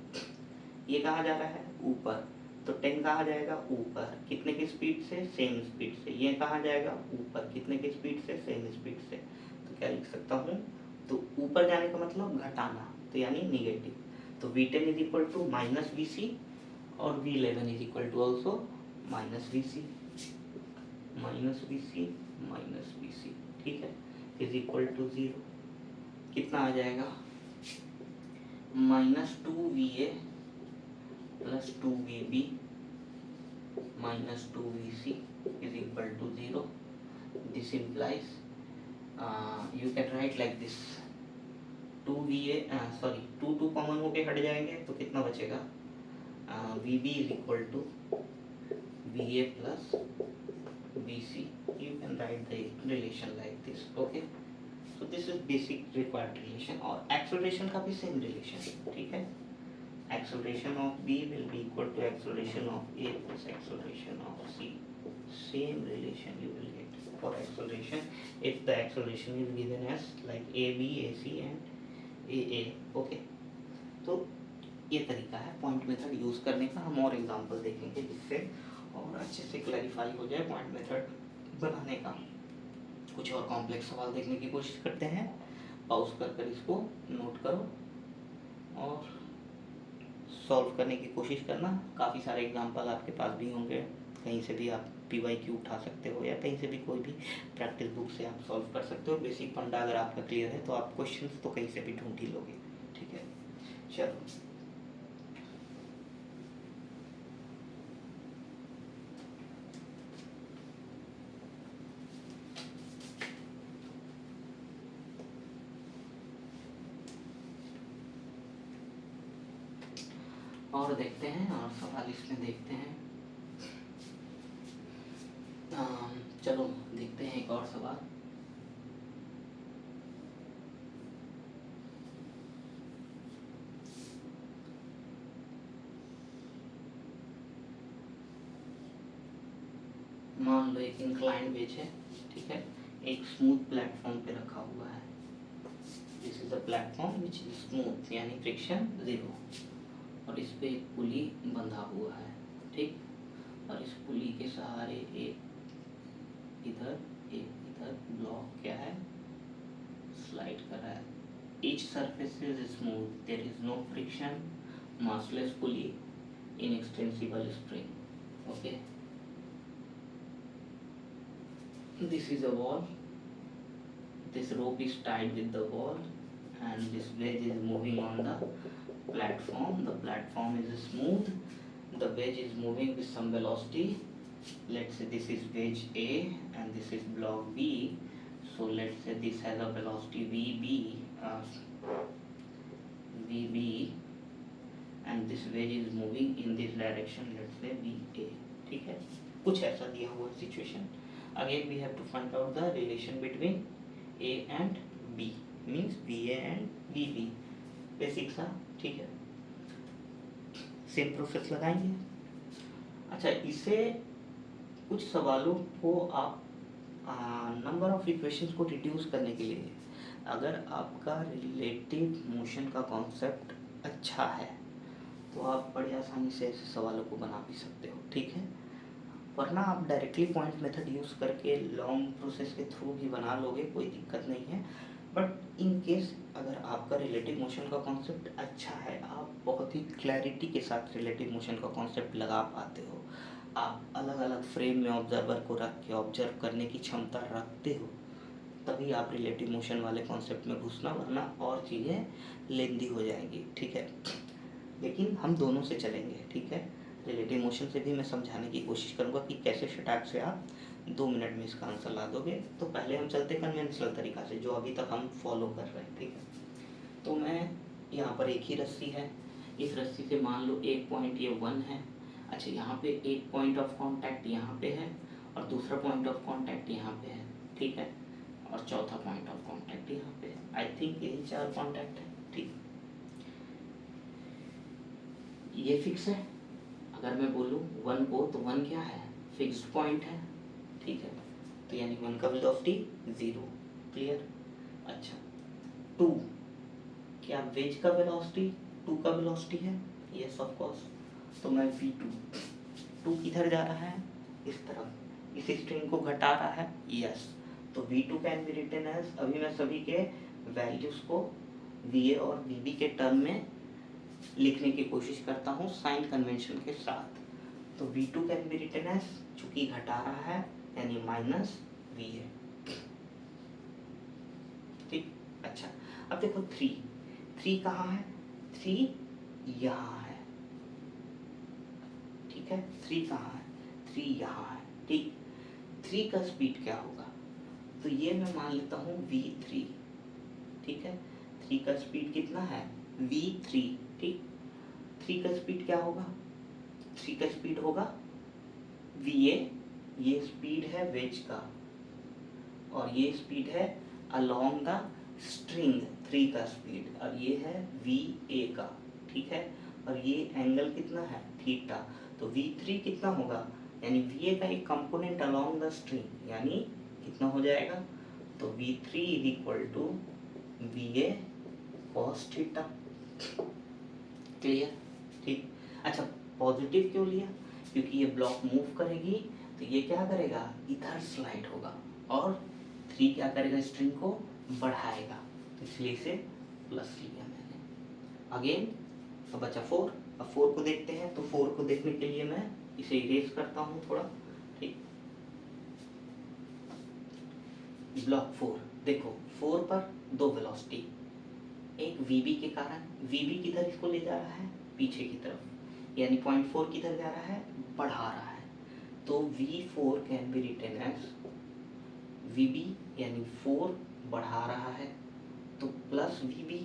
ये कहाँ जा रहा है, ऊपर, तो 10 कहाँ जाएगा, ऊपर, कितने की स्पीड से, सेम स्पीड से। ये कहाँ जाएगा, ऊपर, कितने की स्पीड से, सेम स्पीड से। तो क्या लिख सकता हूँ, तो ऊपर जाने का मतलब घटाना, तो यानी निगेटिव, तो V10 is equal to minus VC और V11 is equal to also minus VC minus VC minus VC, ठीक है, इज इक्वल टू 0। कितना आ जाएगा, minus 2VA plus 2VB minus 2VC is equal to 0। This implies you can write like this, 2VA sorry 2 common होके हट जाएंगे तो कितना बचेगा, VB is equal to VA plus VC। you can write the relation like this, okay। so this is basic required relation, और acceleration का भी same relation, ठीक है। acceleration of B will be equal to acceleration of A plus acceleration of C, same relation you will get for acceleration if the acceleration is given as like AB, AC and AA, okay। तो ये तरीका है point method use करने का। हम और example देखेंगे जिससे और अच्छे से क्लैरिफाई हो जाए पॉइंट मेथड बनाने का। कुछ और कॉम्प्लेक्स सवाल देखने की कोशिश करते हैं, पॉज कर इसको नोट करो और सॉल्व करने की कोशिश करना। काफ़ी सारे एग्जांपल आपके पास भी होंगे, कहीं से भी आप PYQ उठा सकते हो या कहीं से भी कोई भी प्रैक्टिस बुक से आप सॉल्व कर सकते हो। बेसिक फंडा अगर आपका क्लियर है तो आप क्वेश्चंस तो कहीं से भी ढूंढ ही लोगे, ठीक है। चलो और देखते हैं, और सवाल इसमें देखते हैं। चलो देखते हैं एक और सवाल। मान लो एक इंक्लाइंड वेज है, ठीक है, एक स्मूथ प्लेटफॉर्म पे रखा हुआ है। This is a platform which is smooth यानी फ्रिक्शन 0, और इस पे एक पुली बंधा हुआ है, ठीक, और इस पुली के सहारे एक इधर ब्लॉक क्या है, स्लाइड कर रहा है। Each surface is smooth, there is no friction, massless pulley, inextensible spring, okay। This is a wall, this rope is tied with the wall and this wedge is moving on the platform. The platform is smooth, the wedge is moving with some velocity. Let's say this is wedge A and this is block B, so let's say this has a velocity VB and this wedge is moving in this direction, let's say VA, ठीक है। कुछ ऐसा दिया हुआ situation. Again we have to find out the relation between A and B, means VA and VB, basic सा, ठीक है। Same process लगाएंगे। अच्छा, इसे कुछ सवालों को आप नंबर ऑफ इक्वेशंस को रिड्यूस करने के लिए अगर आपका रिलेटिव मोशन का कॉन्सेप्ट अच्छा है तो आप बड़े आसानी से ऐसे सवालों को बना भी सकते हो, ठीक है। वरना आप डायरेक्टली पॉइंट मेथड यूज़ करके लॉन्ग प्रोसेस के थ्रू भी बना लोगे, कोई दिक्कत नहीं है। बट इन केस अगर आपका रिलेटिव मोशन का कॉन्सेप्ट अच्छा है, आप बहुत ही क्लैरिटी के साथ रिलेटिव मोशन का कॉन्सेप्ट लगा पाते हो, आप अलग अलग फ्रेम में ऑब्जर्वर को रख के ऑब्जर्व करने की क्षमता रखते हो, तभी आप रिलेटिव मोशन वाले कॉन्सेप्ट में घुसना, वरना और चीज़ें लेंदी हो जाएंगी, ठीक है। लेकिन हम दोनों से चलेंगे, ठीक है। रिलेटिव मोशन से भी मैं समझाने की कोशिश करूँगा कि कैसे शटाक से आप 2 मिनट में इसका आंसर ला दोगे। तो पहले हम चलते कन्वेंशनल तरीका से, जो अभी तक हम फॉलो कर रहे हैं, ठीक है। तो मैं यहाँ पर एक ही रस्सी है, इस रस्सी से मान लो एक पॉइंट ये 1 है। अच्छा, यहाँ पे एक पॉइंट ऑफ कॉन्टैक्ट यहाँ पे है और दूसरा पॉइंट ऑफ कॉन्टैक्ट यहाँ पे है, ठीक है, और चौथा पॉइंट ऑफ कॉन्टैक्ट यहाँ पे है। आई थिंक यही 4 कॉन्टैक्ट है, ठीक। ये फिक्स है। अगर मैं बोलूँ 1 को, तो 1 क्या है, फिक्स्ड पॉइंट है, ठीक है। तो यानी 1 का वेलोसिटी 0, क्लियर। अच्छा, 2 क्या वेज का वेलोसिटी 2 का वेलोसिटी है, यस ऑफ कोर्स। तो मैं v2 किधर जा रहा है, इस तरफ, इस स्ट्रिंग को घटा रहा है, यस। तो v2 can be written as, अभी मैं सभी के वैल्यूज को va और vb के टर्म में लिखने की कोशिश करता हूँ साइन कन्वेंशन के साथ। तो v2 can be written as, चूंकि घटा रहा है यानी माइनस va, ठीक। अच्छा, अब देखो 3 कहाँ है, 3 यहाँ है, ठीक है। 3 कहाँ है, 3 यहाँ है, ठीक। 3 का स्पीड क्या होगा, तो ये मैं मान लेता हूँ v3, ठीक है। 3 का स्पीड कितना है, v3, ठीक। 3 का स्पीड क्या होगा, 3 का स्पीड होगा va, ये स्पीड है वेज का, और ये स्पीड है अलोंग द स्ट्रिंग 3 का स्पीड, और ये है va का, ठीक है। और ये एंगल कितना है, थीटा। तो v3 कितना होगा, यानी va का एक कंपोनेंट अलोंग द स्ट्रिंग, यानी कितना हो जाएगा, तो v3 is equal to va cos theta, clear, ठीक। अच्छा, पॉजिटिव क्यों लिया, क्योंकि ये ब्लॉक मूव करेगी तो ये क्या करेगा, इधर स्लाइड होगा, और 3 क्या करेगा, स्ट्रिंग को बढ़ाएगा, तो इसलिए इसे प्लस लिया मैंने। अगेन अब बचा 4, अब 4 को देखते हैं। तो 4 को देखने के लिए मैं इसे इरेज करता हूँ थोड़ा, ठीक। ब्लॉक 4, देखो 4 पर 2 वेलोसिटी, एक vb के कारण, vb किधर इसको ले जा रहा है, पीछे की तरफ, यानी 0.4 किधर जा रहा है, बढ़ा रहा है। तो v4 can be written as vb, यानी 4 बढ़ा रहा है, तो प्लस vb।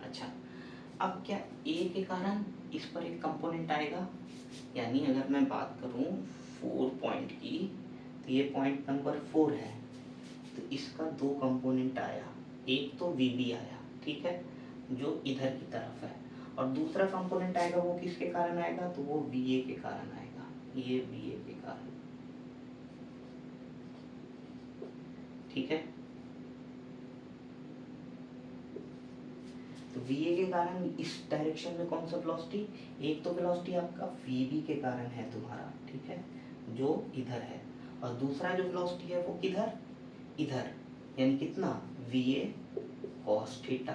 अच्छा, अब क्या a के कारण इस पर एक कंपोनेंट आएगा, यानी अगर मैं बात करूं 4 पॉइंट की, तो ये पॉइंट नंबर 4 है, तो इसका 2 कंपोनेंट आया, एक तो vb आया, ठीक है, जो इधर की तरफ है, और दूसरा कंपोनेंट आएगा, वो किसके कारण आएगा, तो वो va के कारण आएगा, ये va के कारण, ठीक है। तो va के कारण इस डायरेक्शन में कौन सा वेलोसिटी, एक तो वेलोसिटी आपका vb के कारण है तुम्हारा, ठीक है, जो इधर है, और दूसरा जो वेलोसिटी है वो किधर, इधर, यानी कितना, va cos थीटा।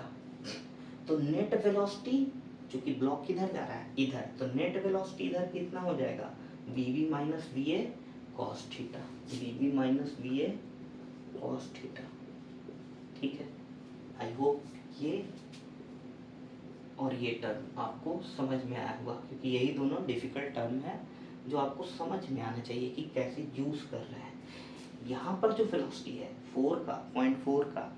तो नेट वेलोसिटी, चूंकि ब्लॉक किधर जा रहा है, इधर, तो नेट वेलोसिटी इधर कितना हो जाएगा, vb minus va cos theta, vb minus va cos theta, ठीक है। आई होप ये और ये टर्म आपको समझ में आया होगा, क्योंकि यही दोनों डिफिकल्ट टर्म है जो आपको समझ में आना चाहिए कि कैसे यूज कर रहे हैं। यहाँ पर जो वेलोसिटी है 4 का, 0.4 का,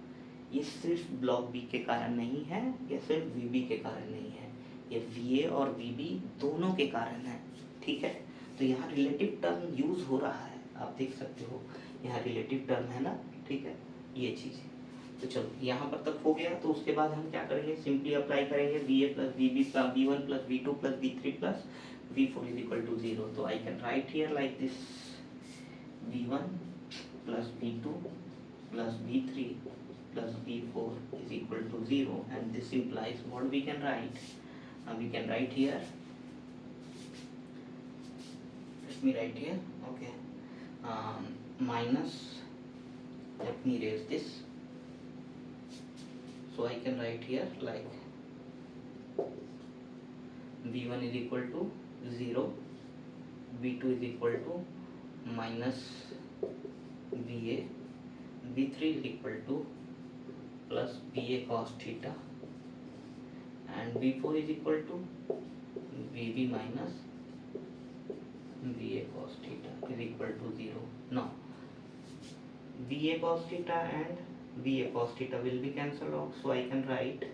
ये सिर्फ ब्लॉक बी के कारण नहीं है, या सिर्फ वीबी के कारण नहीं है, ये वीए और वीबी दोनों के कारण है, ठीक है। तो यहाँ रिलेटिव टर्म यूज हो रहा है, आप देख सकते हो यहाँ रिलेटिव टर्म है ना, ठीक है, ये चीज़। तो चलो यहाँ पर तक हो गया, तो उसके बाद हम क्या करेंगे, सिंपली अप्लाई करेंगे va plus vb plus v1 plus v2 plus v3 plus v4 is equal to 0। तो I can write here like this, v1 plus v2 plus v3 plus b4 is equal to 0, and this implies what we can write. We can write here, let me write here, okay, minus, let me erase this, so I can write here like b1 is equal to 0, b2 is equal to minus ba, b3 is equal to plus ba cos theta, and b4 is equal to bb minus ba cos theta is equal to 0. Now ba cos theta and ba cos theta will be cancelled out, so I can write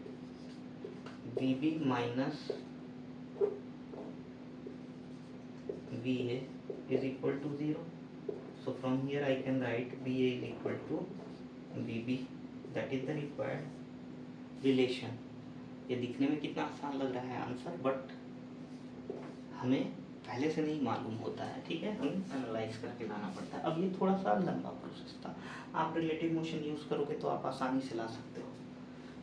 bb minus va is equal to 0. So from here I can write ba is equal to bb. That is the required relation. ये दिखने में कितना आसान लग रहा है answer, but हमें पहले से नहीं मालूम होता है, ठीक है, हमें एनालाइज करके लाना पड़ता है. अब ये थोड़ा सा लंबा प्रोसेस था. आप रिलेटिव मोशन यूज़ करोगे तो आप आसानी से ला सकते हो.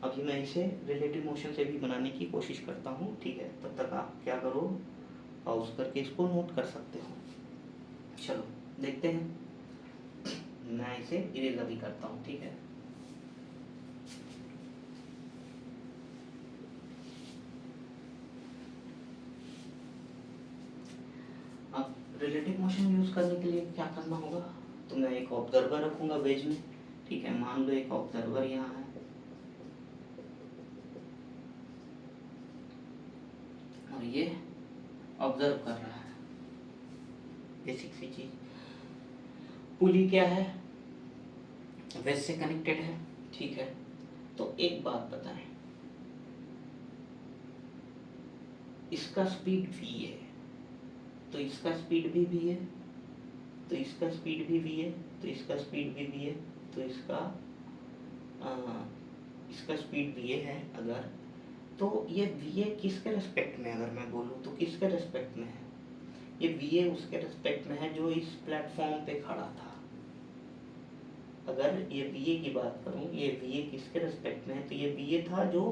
अभी मैं इसे रिलेटिव मोशन से भी बनाने की कोशिश करता हूँ, ठीक है. तब तक आप क्या करो, पॉज करके इसको नोट कर सकते हो. चलो देखते हैं. मैं इसे इरेज अभी करता हूँ, ठीक है. अब रिलेटिव मोशन यूज करने के लिए क्या करना होगा, तो मैं एक ऑब्जर्वर रखूंगा वेज में, ठीक है. मान लो एक ऑब्जर्वर यहाँ है और ये ऑब्जर्व कर रहा है. बेसिक सी चीज, पुली क्या है, वेज से कनेक्टेड है, ठीक है. तो एक बात बताएं, इसका स्पीड v है, तो इसका स्पीड भी v है, तो इसका स्पीड भी v है, तो इसका स्पीड भी v है, तो इसका स्पीड va है. अगर तो ये va किसके रेस्पेक्ट में, अगर मैं बोलूँ तो किसके रेस्पेक्ट में है, ये va उसके रेस्पेक्ट में है जो इस प्लेटफॉर्म पे खड़ा था. अगर ये va की बात करूँ, ये va किसके रेस्पेक्ट में है, तो ये va था जो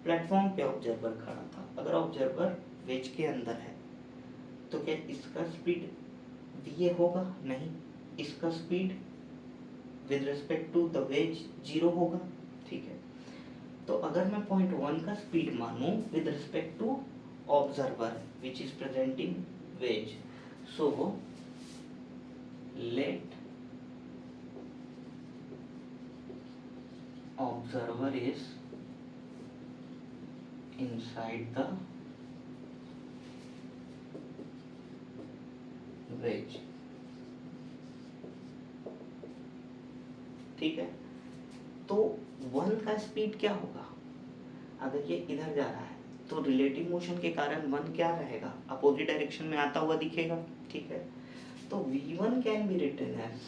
प्लेटफॉर्म पे ऑब्जर्वर खड़ा था. अगर ऑब्जर्वर वेज के अंदर है तो क्या इसका स्पीड va होगा, नहीं. इसका speed with respect to the wedge 0 होगा, ठीक है. तो अगर मैं पॉइंट 1 का स्पीड मानूं with respect to observer which is presenting wedge, so let observer is inside the wedge, ठीक है. तो 1 का स्पीड क्या होगा, अगर ये इधर जा रहा है तो रिलेटिव मोशन के कारण 1 क्या रहेगा, अपोजिट डायरेक्शन में आता हुआ दिखेगा, ठीक है. तो v1 can be written as,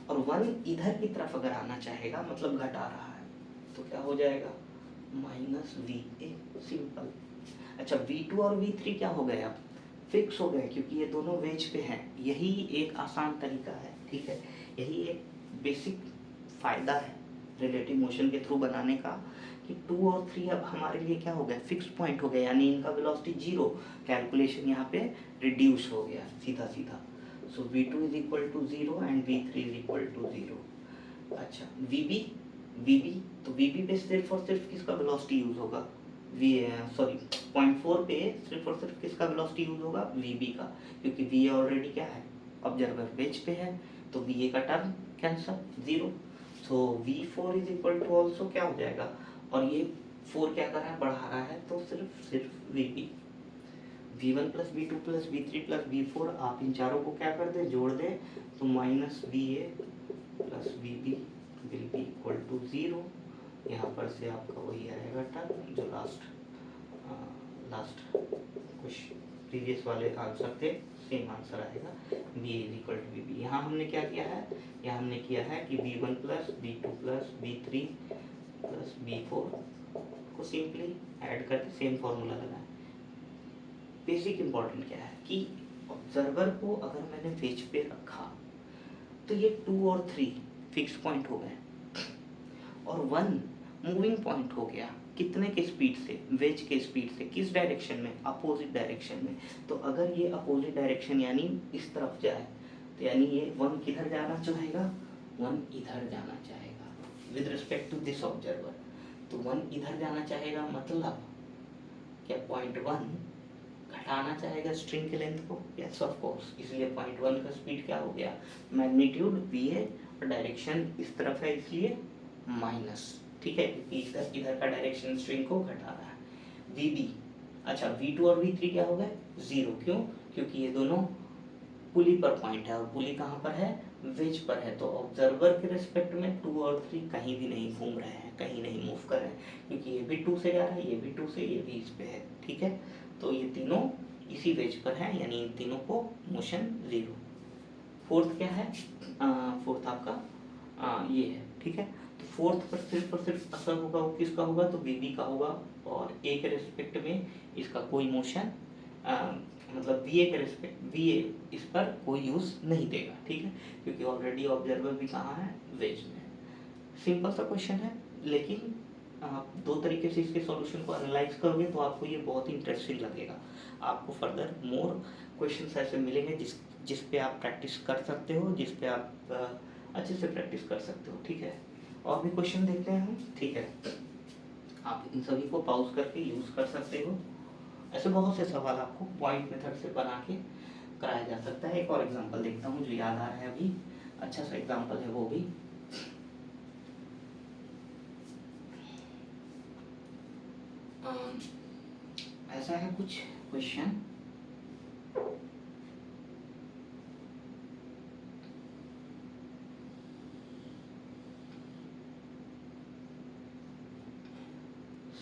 और 1 इधर की तरफ अगर आना चाहेगा मतलब घटा रहा है, तो क्या हो जाएगा, माइनस va, सिंपल. अच्छा, v2 और v3 क्या हो गए, अब फिक्स हो गए क्योंकि ये दोनों वेज पे हैं. यही एक आसान तरीका है, ठीक है. यही एक बेसिक फायदा है रिलेटिव मोशन के थ्रू बनाने का, कि 2 और 3 अब हमारे लिए क्या हो गए, फिक्स पॉइंट हो गए, यानी इनका वेलोसिटी 0. कैलकुलेशन यहाँ पे रिड्यूस हो गया सीधा सीधा. So v2 is equal to 0 and v3 is equal to 0. अच्छा, vb तो vb पे सिर्फ और सिर्फ किसका वेलोसिटी यूज होगा, पॉइंट 4 पे सिर्फ और सिर्फ किसका वेलोसिटी यूज होगा, vb का, क्योंकि va ऑलरेडी क्या है, ऑब्जर्वर वेज पे है, तो va का term cancel 0. So v4 is equal to also क्या हो जाएगा, और ये 4 क्या कर रहा है, बढ़ा रहा है, तो सिर्फ vb, v1 plus v2 plus v3 plus v4, आप इन चारों को क्या कर दे, जोड़ दे, तो minus va plus vb will be equal to 0. यहाँ पर से आपका वही आएगा टर्म जो लास्ट कुछ प्रीवियस वाले आंसर थे, सेम आंसर आएगा, b is equal to bb. यहाँ हमने क्या किया है, यहाँ हमने किया है कि b1 plus b2 plus b3 plus b4 को सिंपली ऐड करके सेम फॉर्मूला लगाए. बेसिक इम्पॉर्टेंट क्या है कि ऑब्जर्वर को अगर मैंने वेज पे रखा तो ये 2 और 3 फिक्स पॉइंट हो गए, और 1 मूविंग पॉइंट हो गया कितने के स्पीड से, वेज के स्पीड से, किस डायरेक्शन में, अपोजिट डायरेक्शन में। तो अगर ये अपोजिट डायरेक्शन यानी इस तरफ जाए तो यानी ये 1 किधर जाना चाहेगा, 1 इधर जाना चाहेगा with respect to this observer. तो 1 इधर जाना चाहेगा, मतलब क्या पॉइंट 1 घटाना चाहेगा स्ट्रिंग के लेंथ को, यस ऑफ कोर्स। इसलिए पॉइंट 1 का स्पीड क्या हो गया, मैग्नीट्यूड वी है और डायरेक्शन इस तरफ है इसलिए माइनस, ठीक है, क्योंकि इधर का डायरेक्शन स्ट्रिंग को घटा रहा है। वी बी, अच्छा V2 और V3 क्या हो गए 0, क्यों, क्योंकि ये दोनों पुली पर पॉइंट है और पुली कहाँ पर है, वेज पर है। तो ऑब्जर्वर के रिस्पेक्ट में 2 और 3 कहीं भी नहीं घूम रहे हैं, कहीं नहीं मूव कर रहे हैं, क्योंकि ये भी 2 से जा रहा है, ये भी 2 से, ये भी इस पे है, ठीक है। तो ये तीनों इसी वेज पर है, यानी इन तीनों को मोशन 0। फोर्थ क्या है, फोर्थ आपका ये है, ठीक है। तो फोर्थ पर सिर्फ असर होगा वो किसका होगा, तो बीबी का होगा, और ए के रिस्पेक्ट में इसका कोई मोशन मतलब वी ए के रिस्पेक्ट, वी ए इस पर कोई यूज़ नहीं देगा, ठीक है, क्योंकि ऑलरेडी ऑब्जर्वर भी कहाँ है, वेज में। सिंपल सा क्वेश्चन है, लेकिन आप 2 तरीके से इसके सॉल्यूशन को एनालाइज करोगे तो आपको ये बहुत ही इंटरेस्टिंग लगेगा। आपको फर्दर मोर क्वेश्चंस ऐसे मिलेंगे जिस पे आप प्रैक्टिस कर सकते हो, जिस पे आप अच्छे से प्रैक्टिस कर सकते हो, ठीक है। और भी क्वेश्चन देखते हैं हम, ठीक है। आप इन सभी को पॉज करके यूज़ कर सकते हो। ऐसे बहुत से सवाल आपको पॉइंट मेथड से बना के कराया जा सकता है। एक और एग्जांपल देखता हूँ जो याद आ रहा है अभी, अच्छा सा एग्जांपल है वो भी। ऐसा है कुछ क्वेश्चन,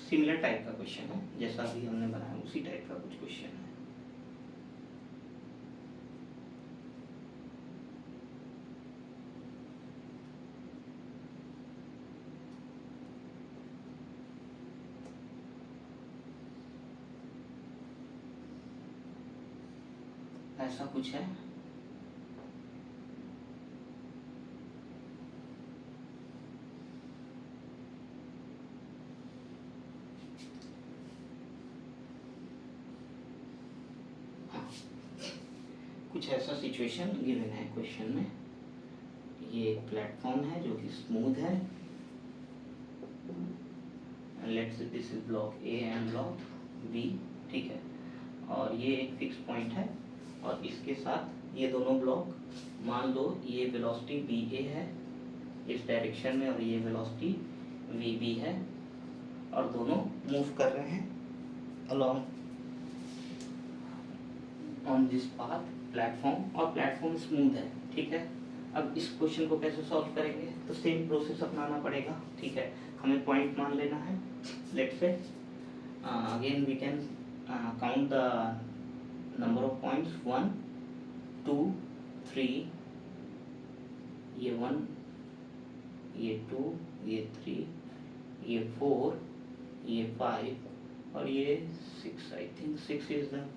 सिमिलर टाइप का क्वेश्चन है, जैसा अभी हमने बनाया उसी टाइप का कुछ क्वेश्चन है। ऐसा कुछ है, कुछ ऐसा सिचुएशन गिवन है क्वेश्चन में। ये एक प्लेटफॉर्म है जो कि स्मूथ है, let's this is block A and block B, ठीक है, और ये एक फिक्स पॉइंट है, और इसके साथ ये दोनों ब्लॉक, मान लो ये वेलोसिटी वी ए है इस डायरेक्शन में और ये वेलोसिटी वी बी है, और दोनों मूव कर रहे हैं along on this path platform, और प्लेटफॉर्म स्मूथ है, ठीक है। अब इस क्वेश्चन को कैसे सॉल्व करेंगे, तो सेम प्रोसेस अपनाना पड़ेगा, ठीक है। हमें पॉइंट मान लेना है, let's say again we can count the number of points, 1 2 3, ये 1, ये 2, ये 3, ये 4, ये 5 और ये 6, आई थिंक 6 इज द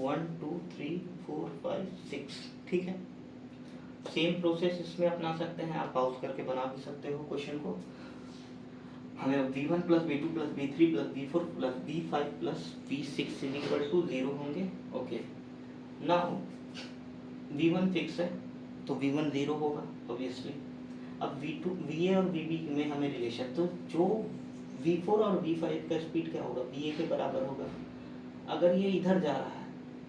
1 2 3 4 5 6, ठीक है। सेम प्रोसेस इसमें अपना सकते हैं, आप पॉज करके बना भी सकते हो क्वेश्चन को। हमें v1 plus v2 plus v3 plus v4 plus v5 plus v6 is equal to 0 होंगे, ओके। नाउ v1 फिक्स है तो v1 0 होगा ऑब्वियसली। अब v2 va और vb में हमें रिलेशन, तो जो v4 और v5 का स्पीड क्या होगा, va के बराबर होगा। अगर ये इधर जा रहा है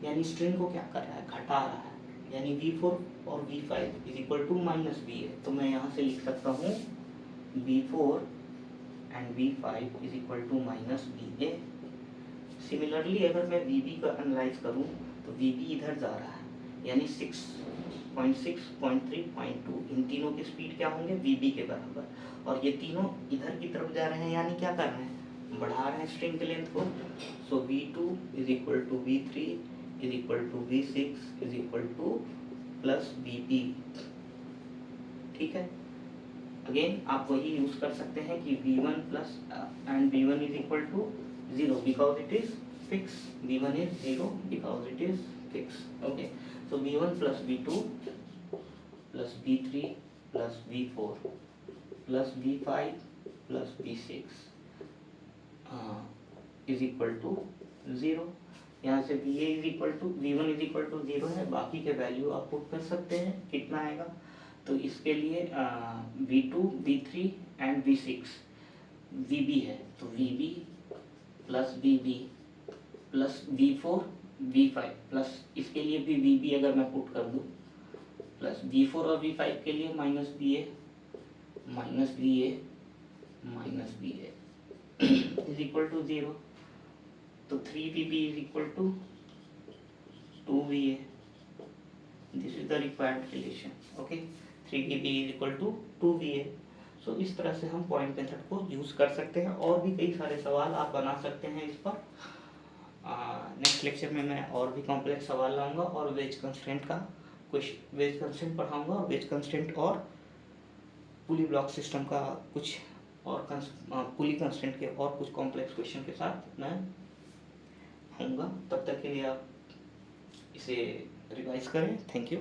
यानी स्ट्रिंग को क्या कर रहा है, घटा रहा है, यानी v4 और v5 is equal to minus va। तो मैं यहाँ से लिख सकता हूँ v4 and v5 is equal to minus va। Similarly अगर मैं vb का एनालाइज करूँ तो vb इधर जा रहा है यानी 6.6, 0.3, 0.2, इन तीनों की स्पीड क्या होंगे, vb के बराबर, और ये तीनों इधर की तरफ जा रहे हैं यानी क्या कर रहे हैं, बढ़ा रहे हैं स्ट्रिंग के लेंथ को। So v2 is equal to v3 is equal to v6 is equal to plus vb, ठीक है। अगेन आप वही यूज कर सकते हैं कि v1 plus and v1 is equal to 0 because it is fix, v1 is 0 because it is fix, okay. So v1 plus v2 plus v3 plus v4 plus V5 plus V6 is equal to 0। यहाँ से VA is equal to V1 is equal to 0 है, बाकी के value आप put कर सकते हैं, कितना आएगा। तो इसके लिए V2 V3 and V6 VB है, तो VB plus VB plus V4 V5 plus इसके लिए भी VB अगर मैं पुट कर दूँ प्लस V4 और V5 के लिए minus VA minus VA is equal to 0। तो 3VB is equal to 2VA। This is the required relation. Okay, 3VB is equal to 2VA। So इस तरह से हम पॉइंट मेथड को यूज़ कर सकते हैं, और भी कई सारे सवाल आप बना सकते हैं इस पर। नेक्स्ट लेक्चर में मैं और भी कॉम्प्लेक्स सवाल लाऊंगा और वेज कंस्ट्रेंट का क्वेश्चन, वेज कंस्ट्रेंट पढ़ाऊंगा, और वेज कंस्ट्रेंट और पुली ब्लॉक सिस्टम का कुछ और पुली कंस्ट्रेंट के और कुछ कॉम्प्लेक्स क्वेश्चन के साथ मैं आऊँगा। तब तक के लिए आप इसे रिवाइज करें। Thank you.